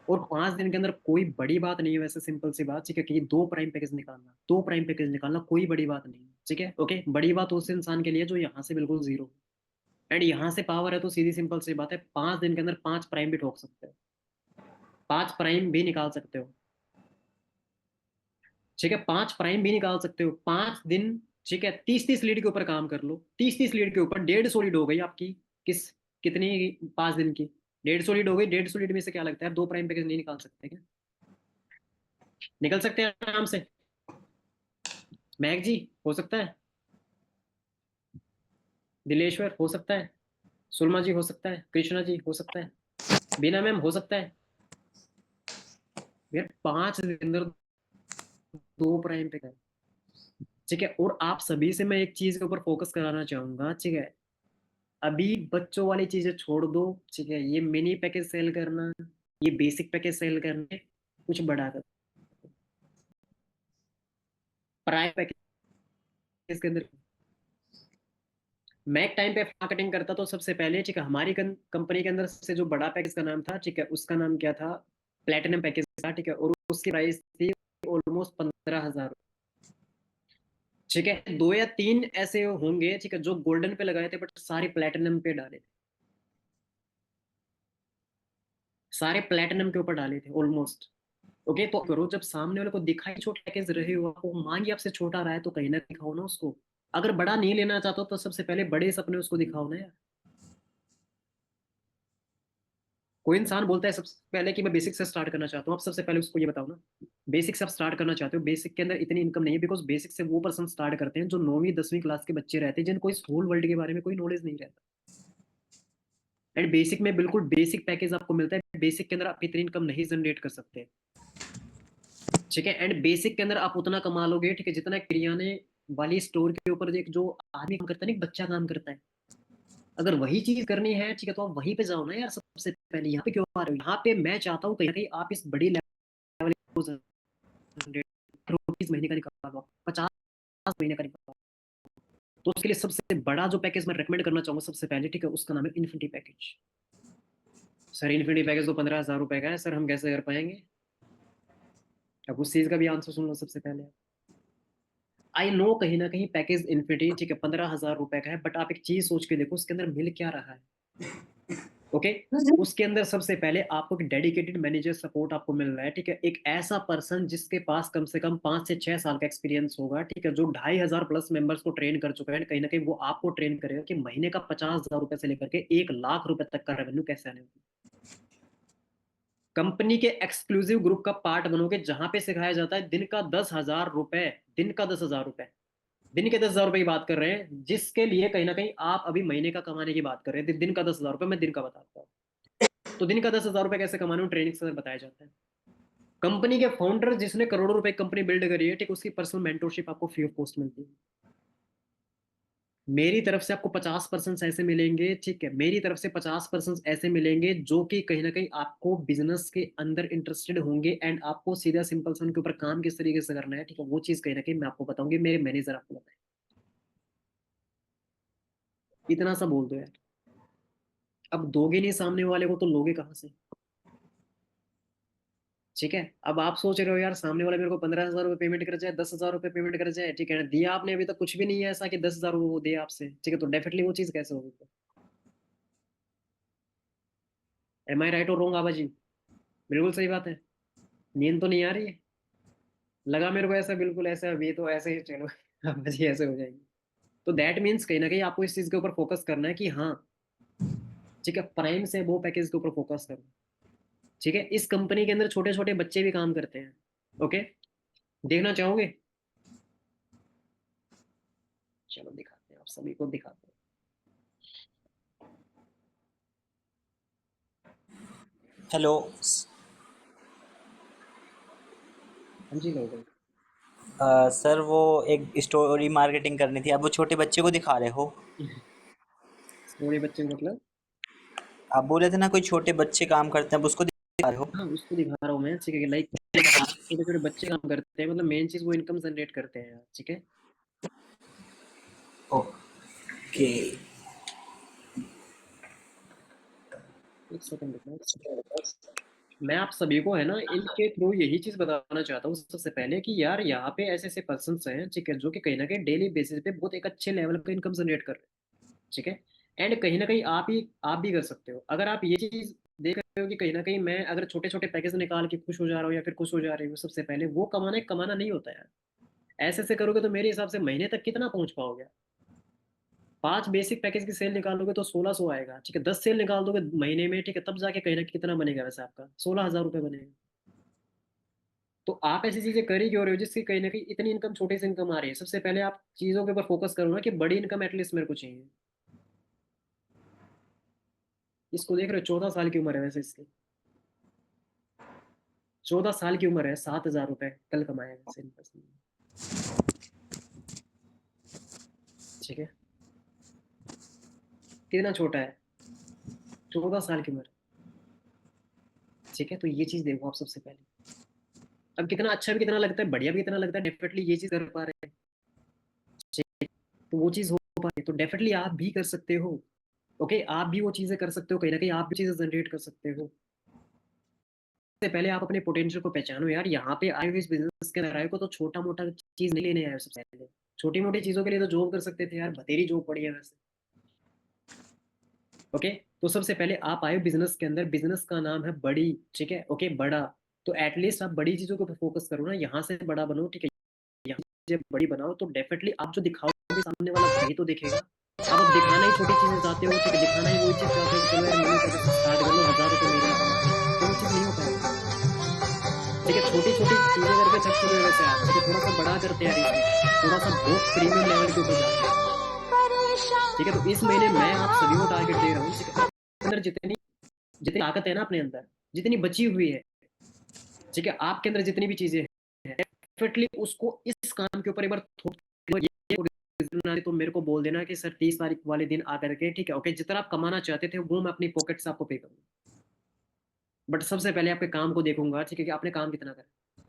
और 5 दिन के अंदर कोई बड़ी बात नहीं है वैसे, सिंपल सी बात, ठीक है, कि 2 प्राइम पैकेज निकालना, 2 प्राइम पैकेज निकालना कोई बड़ी बात नहीं है, ठीक है, ओके। बड़ी बात उस इंसान के लिए जो यहाँ से बिल्कुल जीरो, एंड यहाँ से पावर है, तो सीधी सिंपल सी बात है, 5 दिन के अंदर 5 प्राइम भी ठोक सकते हो, 5 प्राइम भी निकाल सकते हो, ठीक है, 5 प्राइम भी निकाल सकते हो 5 दिन, ठीक है। 30-30 लीड के ऊपर काम कर लो, 30-30 लीड के ऊपर 150 लीड हो गई आपकी, किस कितनी? 5 दिन की 150 लीड हो गई। 150 लीड में से क्या लगता है, 2 प्राइम पैकेज नहीं निकाल सकते क्या? निकल सकते हैं आराम से। मैग जी हो सकता है, दिलेश्वर हो सकता है, सुलमा जी हो सकता है, कृष्णा जी हो सकता है, बीना मैम हो सकता है। यार 5 दिन अंदर 2 प्राइम पैकेज, ठीक है। और आप सभी से मैं एक चीज के ऊपर फोकस कराना चाहूंगा, ठीक है, अभी बच्चों वाली चीजें छोड़ दो, ठीक है, ये मिनी पैकेज सेल करना, ये बेसिक पैकेज सेल करने, कुछ बड़ा कर, प्राइम पैकेज के अंदर। मैं एक टाइम पे मार्केटिंग करता तो सबसे पहले, ठीक है, हमारी कंपनी के अंदर से जो बड़ा पैकेज का नाम था, ठीक है, उसका नाम क्या था? प्लेटिनम पैकेज था, ठीक है, और उसकी प्राइस थी ऑलमोस्ट 15,000, ठीक है। 2 या 3 ऐसे होंगे, ठीक है, जो गोल्डन पे लगाए थे, बट सारे प्लेटिनम पे डाले थे, सारे प्लेटिनम के ऊपर डाले थे ऑलमोस्ट। ओके, तो करो, जब सामने वाले को दिखाई छोटा पैकेज रहे हो, आपको मांगी आपसे छोटा रहा है, तो कहीं ना दिखाओ ना उसको। अगर बड़ा नहीं लेना चाहते हो तो सबसे पहले बड़े सपने उसको दिखाओ ना यार। कोई इंसान बोलता है सबसे पहले कि मैं बेसिक से स्टार्ट करना चाहता हूँ, आप सबसे पहले उसको ये बताओ ना, बेसिक से आप स्टार्ट करना चाहते हो, बेसिक के अंदर इतनी इनकम नहीं है, बिकॉज बेसिक से वो पर्सन स्टार्ट करते हैं जो 9वीं 10वीं क्लास के बच्चे रहते हैं, जिनको इस होल वर्ल्ड के बारे में कोई नॉलेज नहीं रहता। एंड बेसिक में बिल्कुल बेसिक पैकेज आपको मिलता है, बेसिक के अंदर आप इतनी इनकम नहीं जनरेट कर सकते, ठीक है। एंड बेसिक के अंदर आप उतना कमा लोगे, ठीक है, जितना किराने वाली स्टोर के ऊपर एक जो आदमी काम करता है ना, एक बच्चा काम करता है, अगर वही चीज करनी है, ठीक है, तो आप वहीं पे जाओ ना यार। सबसे पहले यहाँ पे क्यों आ रहे हो? यहाँ पे मैं चाहता हूँ कहीं ना कहीं आप इस बड़ी लेवल रुपीज महीने का निकालो, 50 महीने का निकालो। तो उसके लिए सबसे बड़ा जो पैकेज मैं रेकमेंड करना चाहूंगा सबसे पहले, ठीक है, उसका नाम है infinity package. Sir infinity package तो 15,000 रुपए का है सर, हम कैसे कर पाएंगे? अब उस चीज का भी आंसर सुन लो सबसे पहले। आई नो कहीं ना कहीं पैकेज इन्फिनिटी, ठीक है, 15,000 रुपए का है, बट आप एक चीज सोच के देखो उसके अंदर मिल क्या रहा है। ओके। उसके अंदर सबसे पहले आपको एक डेडिकेटेड मैनेजर सपोर्ट आपको मिल रहा है, ठीक है, एक ऐसा पर्सन जिसके पास कम से कम 5 से 6 साल का एक्सपीरियंस होगा, ठीक है, जो 2,500 प्लस मेंबर्स को ट्रेन कर चुका है, कहीं ना कहीं वो आपको ट्रेन करेगा कि महीने का 50,000 रुपए से लेकर के 1 लाख रुपए तक का रेवेन्यू कैसे आने। कंपनी के एक्सक्लूसिव ग्रुप का पार्ट बनोगे, जहां पे सिखाया जाता है दिन का 10,000 रुपए, दिन का 10,000 रुपए, दिन के 10,000 रुपए की बात कर रहे हैं, जिसके लिए कहीं ना कहीं आप अभी महीने का कमाने की बात कर रहे हैं। दिन का 10,000 रुपए, मैं दिन का बताता हूँ। तो दिन का 10,000 रुपए कैसे कमाने, ट्रेनिंग से बताया जाता है। कंपनी के फाउंडर जिसने करोड़ों रुपए कंपनी बिल्ड करी है, ठीक, उसकी पर्सनल मेंटरशिप आपको फ्री ऑफ कॉस्ट मिलती है। मेरी तरफ से आपको 50% ऐसे मिलेंगे, ठीक है, मेरी तरफ से 50% ऐसे मिलेंगे जो कि कहीं ना कहीं आपको बिजनेस के अंदर इंटरेस्टेड होंगे, एंड आपको सीधा सिंपल सा उनके ऊपर काम किस तरीके से करना है, ठीक है, वो चीज कहीं ना कहीं मैं आपको बताऊंगी, मेरे मैनेजर आपको बताएंगे। इतना सा बोल दो यार। अब दोगे नहीं सामने वाले को तो लोगे कहाँ से? ठीक है, अब आप सोच रहे हो यार सामने वाला मेरे को 15,000 रुपये पेमेंट कर जाए, 10,000 रुपये पेमेंट कर जाए, ठीक है, दिया आपने अभी तक कुछ भी नहीं है ऐसा कि 10,000 वो दे आपसे, ठीक है, तो डेफिनेटली वो चीज कैसे होगी? एम आई राइट और रॉन्ग आबाजी? बिल्कुल सही बात है। नींद तो नहीं आ रही है? लगा मेरे को ऐसा, बिल्कुल ऐसा, अभी तो ऐसे ही चलो आबाजी ऐसे हो जाएगी। तो दैट मीन्स कहीं ना कहीं आपको इस चीज के ऊपर फोकस करना है कि हाँ, ठीक है, प्राइम से वो पैकेज के ऊपर फोकस करो। ठीक है, इस कंपनी के अंदर छोटे छोटे बच्चे भी काम करते हैं। ओके, देखना चाहोगे? चलो दिखाते हैं, आप सभी को दिखाते हैं। हेलो। हाँ जी लोग। सर वो एक स्टोरी मार्केटिंग करनी थी, आप वो छोटे बच्चे को दिखा रहे हो? थोड़े बच्चे मतलब? आप बोले थे ना कोई छोटे बच्चे काम करते हैं, आप उसको दिखा रहे हो? हाँ, उसको दिखा रहा हूँ मैं, ठीक है, लाइक छोटे छोटे बच्चे काम करते हैं, मतलब मेन चीज वो इनकम जनरेट करते हैं यार, ठीक है। ओके। एक सेकंड रुकना, मैं आप सभी को है ना इनके थ्रू यही चीज बताना चाहता हूँ सबसे पहले कि यार यहाँ पे ऐसे ऐसे पर्सन हैं, ठीक है, जो कि कहीं ना कहीं डेली बेसिस पे बहुत एक अच्छे लेवल का इनकम जनरेट कर रहे हैं, ठीक है। एंड कहीं ना कहीं आप भी कर सकते हो, अगर आप ये चीज देख रहे हो कि कहीं ना कहीं मैं अगर छोटे छोटे पैकेज निकाल के खुश हो जा रहा हूँ या फिर खुश हो जा रही हूँ, सबसे पहले वो कमाना नहीं होता यार। ऐसे ऐसे करोगे तो मेरे हिसाब से महीने तक कितना पहुंच पाओगे? 5 बेसिक पैकेज की सेल निकालोगे तो 1,600 आएगा, ठीक है, 10 सेल निकाल दोगे महीने में, ठीक है, तब जाके कहीं ना कहीं कितना बनेगा वैसे आपका 16,000 रुपये बनेगा। तो आप ऐसी चीजें कर ही क्यों रहे हो जिसकी कहीं ना कहीं इतनी इनकम, छोटी सी इनकम आ रही है? सबसे पहले आप चीजों के ऊपर फोकस करो ना कि बड़ी इनकम एटलीस्ट मेरे को चाहिए। इसको देख रहे हो, 14 साल की उम्र है वैसे इसकी, 14 साल की उम्र है, 7,000 रुपये कल कमाएगा वैसे इन person ने। ठीक है, कितना छोटा है, 14 साल की उम्र, ठीक है। तो ये चीज देखो आप सबसे पहले। अब कितना अच्छा भी कितना लगता है, बढ़िया भी कितना लगता है, डेफिनेटली ये चीज कर पा रहे हैं, ठीक है? तो वो चीज हो पा रही है, तो डेफिनेटली आप भी कर सकते हो। ओके, आप भी वो चीजें कर सकते हो, कहीं ना कहीं आप भी चीजें जनरेट कर सकते हो। सबसे पहले आप अपने पोटेंशियल को पहचानो यार, यहाँ पे आए हुए इस बिजनेस के अंदर आए को तो छोटा मोटा चीज नहीं लेने आए हो। सबसे पहले छोटी मोटी चीजों के लिए तो जॉब कर सकते थे यार, बतेरी जॉब पड़ी है वैसे। ओके, तो सबसे पहले आप आए बिजनेस के अंदर, बिजनेस का नाम है बड़ी, ठीक है, ओके, बड़ा। तो एटलीस्ट आप बड़ी चीजों को फोकस करो ना, यहाँ से बड़ा बनो, ठीक है, यहाँ से बड़ी बनाओ, तो डेफिनेटली आप जो दिखाओगे सामने वाला वही तो देखेगा। अब दिखाना ही छोटी चीजें चाहते हो, ठीक है, दिखाना ही वही चीज चाहते हो कि चलो यार मिनी पैकेज से स्टार्ट कर लो, 1,000 रुपये महीने में कमा लो, तो वो चीज नहीं हो पाएगी। ठीक है, छोटी छोटी चीजें करके थक चुके हैं वैसे आप, ठीक है, थोड़ा सा बड़ा करते हैं यार इसमें, थोड़ा सा बहुत प्रीमियम लेवल के ऊपर जाते हैं। ठीक है, तो इस महीने मैं आप सभी को टारगेट दे रहा हूँ, ठीक है, आपके अंदर जितनी जितनी ताकत है ना अपने अंदर, जितनी बची हुई है, ठीक है, आपके अंदर जितनी भी चीजें हैं, डेफिनेटली उसको इस काम के ऊपर एक बार तो मेरे को बोल देना कि सर 30 तारीख वाले दिन आकर के, ठीक है, ओके, जितना आप कमाना चाहते थे वो मैं अपनी पॉकेट से आपको पे करूंगा, बट सबसे पहले आपके काम को देखूंगा, ठीक है, कि आपने काम कितना करा।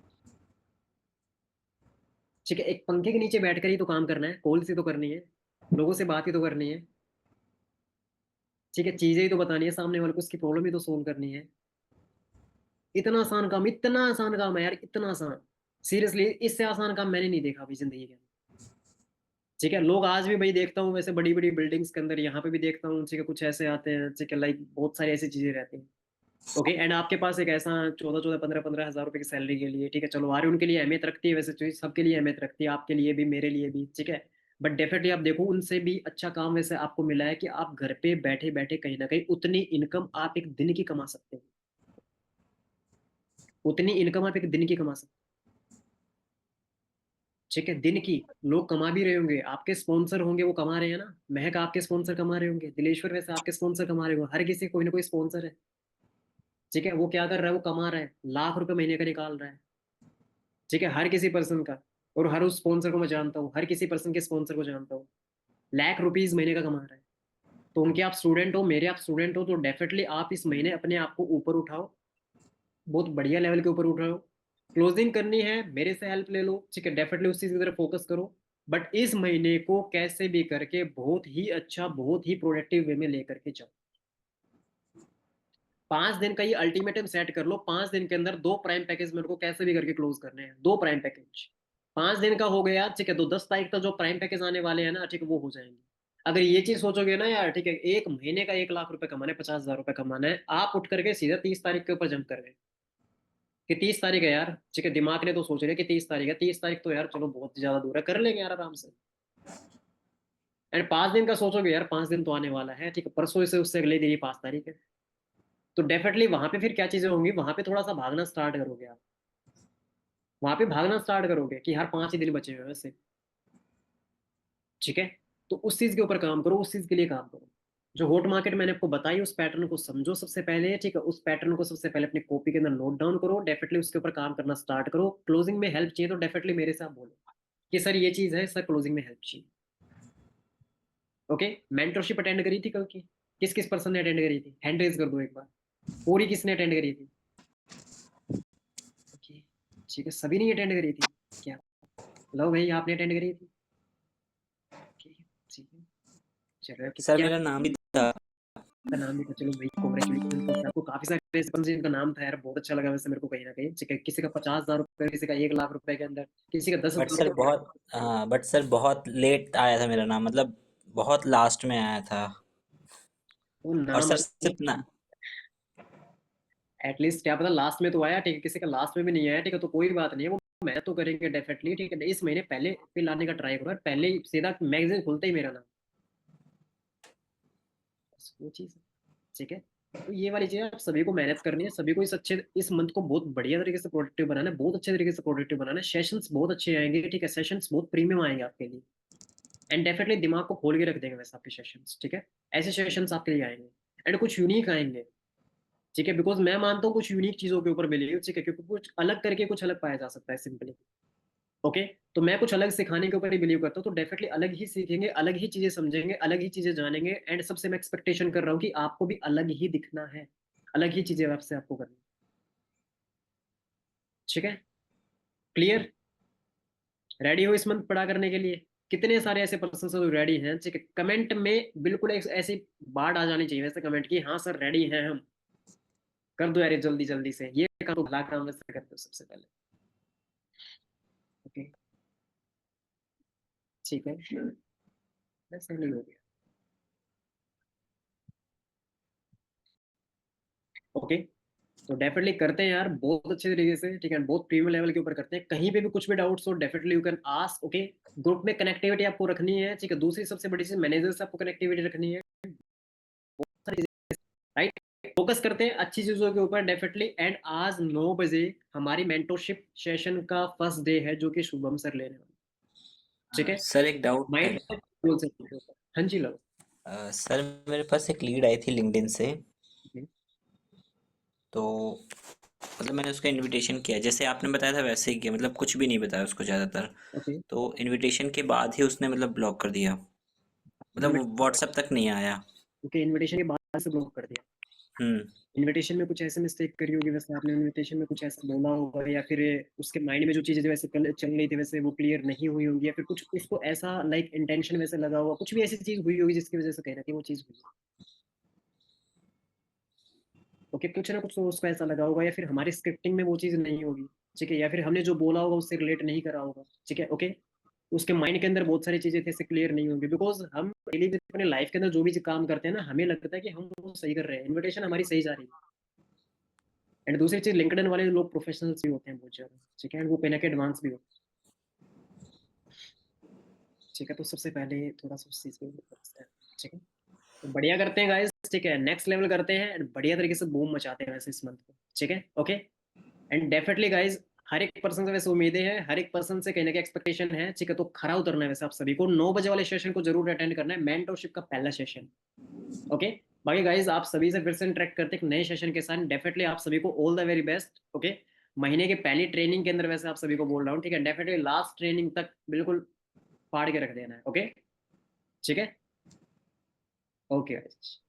ठीक है, एक पंखे के नीचे बैठकर ही तो काम करना है, कॉल से तो करनी है, लोगों से बात ही तो करनी है, ठीक है, चीजें ही तो बतानी है सामने वाले को, उसकी प्रॉब्लम ही तो सोल्व करनी है। इतना आसान काम, इतना आसान काम है यार, इतना आसान, सीरियसली इससे आसान काम मैंने नहीं देखा अभी जिंदगी के अंदर। ठीक है। लोग आज भी भाई देखता हूँ वैसे बड़ी बड़ी बिल्डिंग्स के अंदर, यहाँ पे भी देखता हूँ, ठीक है, कुछ ऐसे आते हैं, ठीक है, लाइक बहुत सारी ऐसी चीजें रहती हैं। ओके, एंड आपके पास एक ऐसा 14-14, 15-15 हज़ार रुपए की सैलरी के लिए, ठीक है, चलो आ रही उनके लिए अहमियत रखती है, वैसे चीज सबके लिए अहमियत रखती है, आपके लिए भी मेरे लिए भी, ठीक है। बट डेफिनेटली आप देखो उनसे भी अच्छा काम वैसे आपको मिला है कि आप घर पे बैठे बैठे कहीं ना कहीं उतनी इनकम आप एक दिन की कमा सकते हो, उतनी इनकम आप एक दिन की कमा सकते हो, ठीक है। दिन की लोग कमा भी रहे होंगे, आपके स्पॉन्सर होंगे वो कमा रहे हैं ना, महक आपके स्पॉन्सर कमा रहे होंगे, दिलेश्वर वैसे आपके स्पॉन्सर कमा रहे होंगे, हर किसी कोई ना कोई स्पॉन्सर है, ठीक है। वो क्या कर रहा है, वो कमा रहा है, लाख रुपए महीने का निकाल रहा है, ठीक है, हर किसी पर्सन का। और हर उस स्पॉन्सर को मैं जानता हूँ, हर किसी पर्सन के स्पॉन्सर को जानता हूँ, लाख रुपीज महीने का कमा रहा है। तो उनके आप स्टूडेंट हो, मेरे आप स्टूडेंट हो, तो डेफिनेटली आप इस महीने अपने आप को ऊपर उठाओ, बहुत बढ़िया लेवल के ऊपर उठाओ। क्लोजिंग करनी है मेरे से हेल्प ले लो, ठीक है, डेफिनेटली उस चीज की तरफ फोकस करो। बट इस महीने को कैसे भी करके बहुत ही अच्छा, बहुत ही प्रोडक्टिव वे में लेकर के जाओ। 5 दिन का ये अल्टीमेटम सेट कर लो, 5 दिन के अंदर 2 प्राइम पैकेज मेरे को कैसे भी करके क्लोज करने हैं, 2 प्राइम पैकेज। 5 दिन का हो गया, ठीक है, तो 10 तारीख तक जो प्राइम पैकेज आने वाले हैं ना, ठीक है, वो हो जाएंगे। अगर ये चीज सोचोगे ना यार, ठीक है, एक महीने का 1 लाख रुपए कमाना है, 50,000 रुपए कमाना है, आप उठ करके सीधा 30 तारीख के ऊपर जंप कर गए कि 30 तारीख है यार, ठीक है, दिमाग ने तो सोच लिया कि 30 तारीख है, 30 तारीख तो यार चलो बहुत ज्यादा दूर है, कर लेंगे यार आराम से। एंड 5 दिन का सोचोगे यार, 5 दिन तो आने वाला है, ठीक है, परसों से उससे अगले दिन ही 5 तारीख है, तो डेफिनेटली वहां पे फिर क्या चीजें होंगी, वहां पे थोड़ा सा भागना स्टार्ट करोगे आप, वहां पे भागना स्टार्ट करोगे कि हर 5 ही दिन बचे हुए हैं वैसे, ठीक है। तो उस चीज के ऊपर काम करो, उस चीज के लिए काम करो। जो हॉट मार्केट मैंने आपको बताई, उस पैटर्न को समझो सबसे पहले, ठीक है, उस पैटर्न को सबसे पहले अपनी कॉपी के अंदर नोट डाउन करो, डेफिनेटली उसके ऊपर काम करना स्टार्ट करो। क्लोजिंग में हेल्प चाहिए तो डेफिनेटली मेरे से आप बोलो कि सर ये चीज है सर, क्लोजिंग में हेल्प चाहिए। ओके, मेंटरशिप अटेंड करी थी कल की, किस किस पर्सन ने अटेंड करी थी, हैंड रेज कर दो एक बार। पूरी किसने अटेंड करी थी? ओके, ठीक है, सभी ने अटेंड करी थी क्या? लो भाई, आपने अटेंड करी थी, ठीक है, ठीक है, चलो सर क्या मेरा नाम भी था। का नाम भी था, चलो भाई कॉन्ग्रेचुलेशन फर्स्ट, आपको काफी सारे रेस्पॉन्स जिनका नाम था यार, बहुत अच्छा लगा वैसे मेरे को कहीं ना कहीं, ठीक है, किसी का 50,000 रुपए, किसी का 1 लाख रुपए के अंदर, किसी का दस बट हजार सर बहुत हाँ, बट सर बहुत लेट आया था मेरा नाम, मतलब बहुत लास्ट में आया था। वो और नाम सर सिर्फ ना, एटलीस्ट क्या पता लास्ट में तो आया, ठीक है, किसी का लास्ट में भी नहीं आया, ठीक है, तो कोई बात नहीं है, वो मेहनत तो करेंगे डेफिनेटली, ठीक है, इस महीने पहले पे लाने का ट्राई करो यार, पहले ही सीधा मैगजीन खुलते ही मेरा नाम, बस वो चीज है, ठीक है। तो ये वाली चीज आप सभी को मेहनत करनी है, सभी को इस मंथ को बहुत बढ़िया तरीके से प्रोडक्टिव बनाना है, बहुत अच्छे तरीके से प्रोडक्टिव बनाना है, सेशंस बहुत अच्छे आएंगे, ठीक है, सेशंस बहुत प्रीमियम आएंगे आपके लिए, एंड डेफिनेटली दिमाग को खोल के रख देंगे वैसे आपके सेशंस, ठीक है, ऐसे सेशंस आपके लिए आएंगे, एंड कुछ यूनिक आएंगे, ठीक है, बिकॉज मैं मानता हूँ कुछ यूनिक चीजों के ऊपर बिलीव, ठीक है, क्योंकि कुछ अलग करके कुछ अलग पाया जा सकता है सिंपली। ओके, तो मैं कुछ अलग सिखाने के ऊपर ही बिलीव करता हूँ, तो डेफिनेटली अलग ही सीखेंगे, अलग ही चीजें समझेंगे, अलग ही चीजें जानेंगे, एंड सबसे मैं एक्सपेक्टेशन कर रहा हूँ कि आपको भी अलग ही दिखना है, अलग ही चीजें आपसे आपको करनी, ठीक है, क्लियर? रेडी हो इस मंथ पढ़ा करने के लिए? कितने सारे ऐसे पर्सन जो रेडी हैं, ठीक है, कमेंट में बिल्कुल एक ऐसी बाढ़ आ जानी चाहिए वैसे कमेंट की, हाँ सर रेडी हैं हम, कर दो यार ये जल्दी जल्दी से, ये काम तो भला काम वैसे करते हो सबसे पहले। ओके, ठीक है, वैसे नहीं हो गया। ओके, तो डेफिनेटली करते हैं यार बहुत अच्छे तरीके से, ठीक है, बहुत प्रीमियम लेवल के ऊपर करते हैं, कहीं पे भी कुछ भी डाउट्स हो definitely you can ask. Okay, group में कनेक्टिविटी आपको रखनी है, ठीक है, दूसरी सबसे बड़ी चीज मैनेजर से आपको कनेक्टिविटी रखनी है, राइट। फोकस करते हैं अच्छी चीजों के ऊपर डेफिनेटली, एंड आज 9 बजे हमारी मेंटरशिप सेशन का फर्स्ट डे है, जो कि शुभम सर लेने वाले, ठीक है, सर एक डाउट है। माइंड बोल सकते हो। हाँ जी, लो। सर मेरे पास एक लीड आई थी लिंक्डइन से, तो मतलब मैंने उसका इनविटेशन किया, जैसे आपने बताया था वैसे ही किया, मतलब कुछ भी नहीं बताया उसको ज़्यादातर। ओके, तो इनविटेशन के बाद ही उसने मतलब ब्लॉक कर दिया, मतलब व्हाट्सएप तक नहीं आया। ओके, इनविटेशन के बाद से ब्लॉक कर दिया? हम्म। इनविटेशन में कुछ ऐसे मिस्टेक करी होगी वैसे, आपने इनविटेशन में कुछ ऐसा बोला होगा, या फिर उसके माइंड में जो चीजें वैसे चल रही थी वैसे वो क्लियर नहीं हुई होंगी, या फिर कुछ उसको ऐसा लाइक इंटेंशन वैसे लगा होगा, कुछ भी ऐसी चीज हुई होगी जिसकी वजह से कह रहे थे वो चीज हुई। ओके, कुछ ना कुछ तो उसको ऐसा लगा होगा, या फिर हमारी स्क्रिप्टिंग में वो चीज नहीं होगी, ठीक है, या फिर हमने जो बोला होगा उससे रिलेट नहीं करा होगा, ठीक है, ओके। उसके माइंड के अंदर बहुत सारी चीजें थे क्लियर नहीं होंगी, बिकॉज हम डेली अपने लाइफ के अंदर जो भी काम करते हैं ना, हमें लगता है कि हम वो सही कर रहे हैं, इन्विटेशन हमारी सही जा रही है। एंड दूसरी चीज, लिंक्डइन वाले लोग प्रोफेशनल्स भी होते हैं बहुत ज्यादा, ठीक है, एंड वो कहीं ना कहीं एडवांस भी होते हैं, ठीक है। तो सबसे पहले थोड़ा सा उस चीज पे focus है, ठीक है। तो बढ़िया करते हैं गाइस, ठीक है, नेक्स्ट लेवल करते हैं and बढ़िया तरीके से बूम मचाते हैं वैसे इस मंथ को, ठीक है, ओके। एंड डेफिनेटली गाइस, हर एक पर्सन से वैसे उम्मीदें हैं, हर एक पर्सन से कहीं ना कहीं एक्सपेक्टेशन है, ठीक है। तो खरा उतरना है वैसे आप सभी को, 9 बजे वाले सेशन को जरूर अटेंड करना है, मेंटरशिप का पहला सेशन, ओके। बाकी गाइस, आप सभी से फिर से इंटरेक्ट करते हैं एक नए सेशन के साथ। डेफिनेटली आप सभी को all the very best, okay. महीने के पहली ट्रेनिंग के अंदर वैसे आप सभी को बोल रहा हूँ, ठीक है। डेफिनेटली लास्ट ट्रेनिंग तक बिल्कुल फाड़ के रख देना है, ओके, ठीक है, ओके गाइस।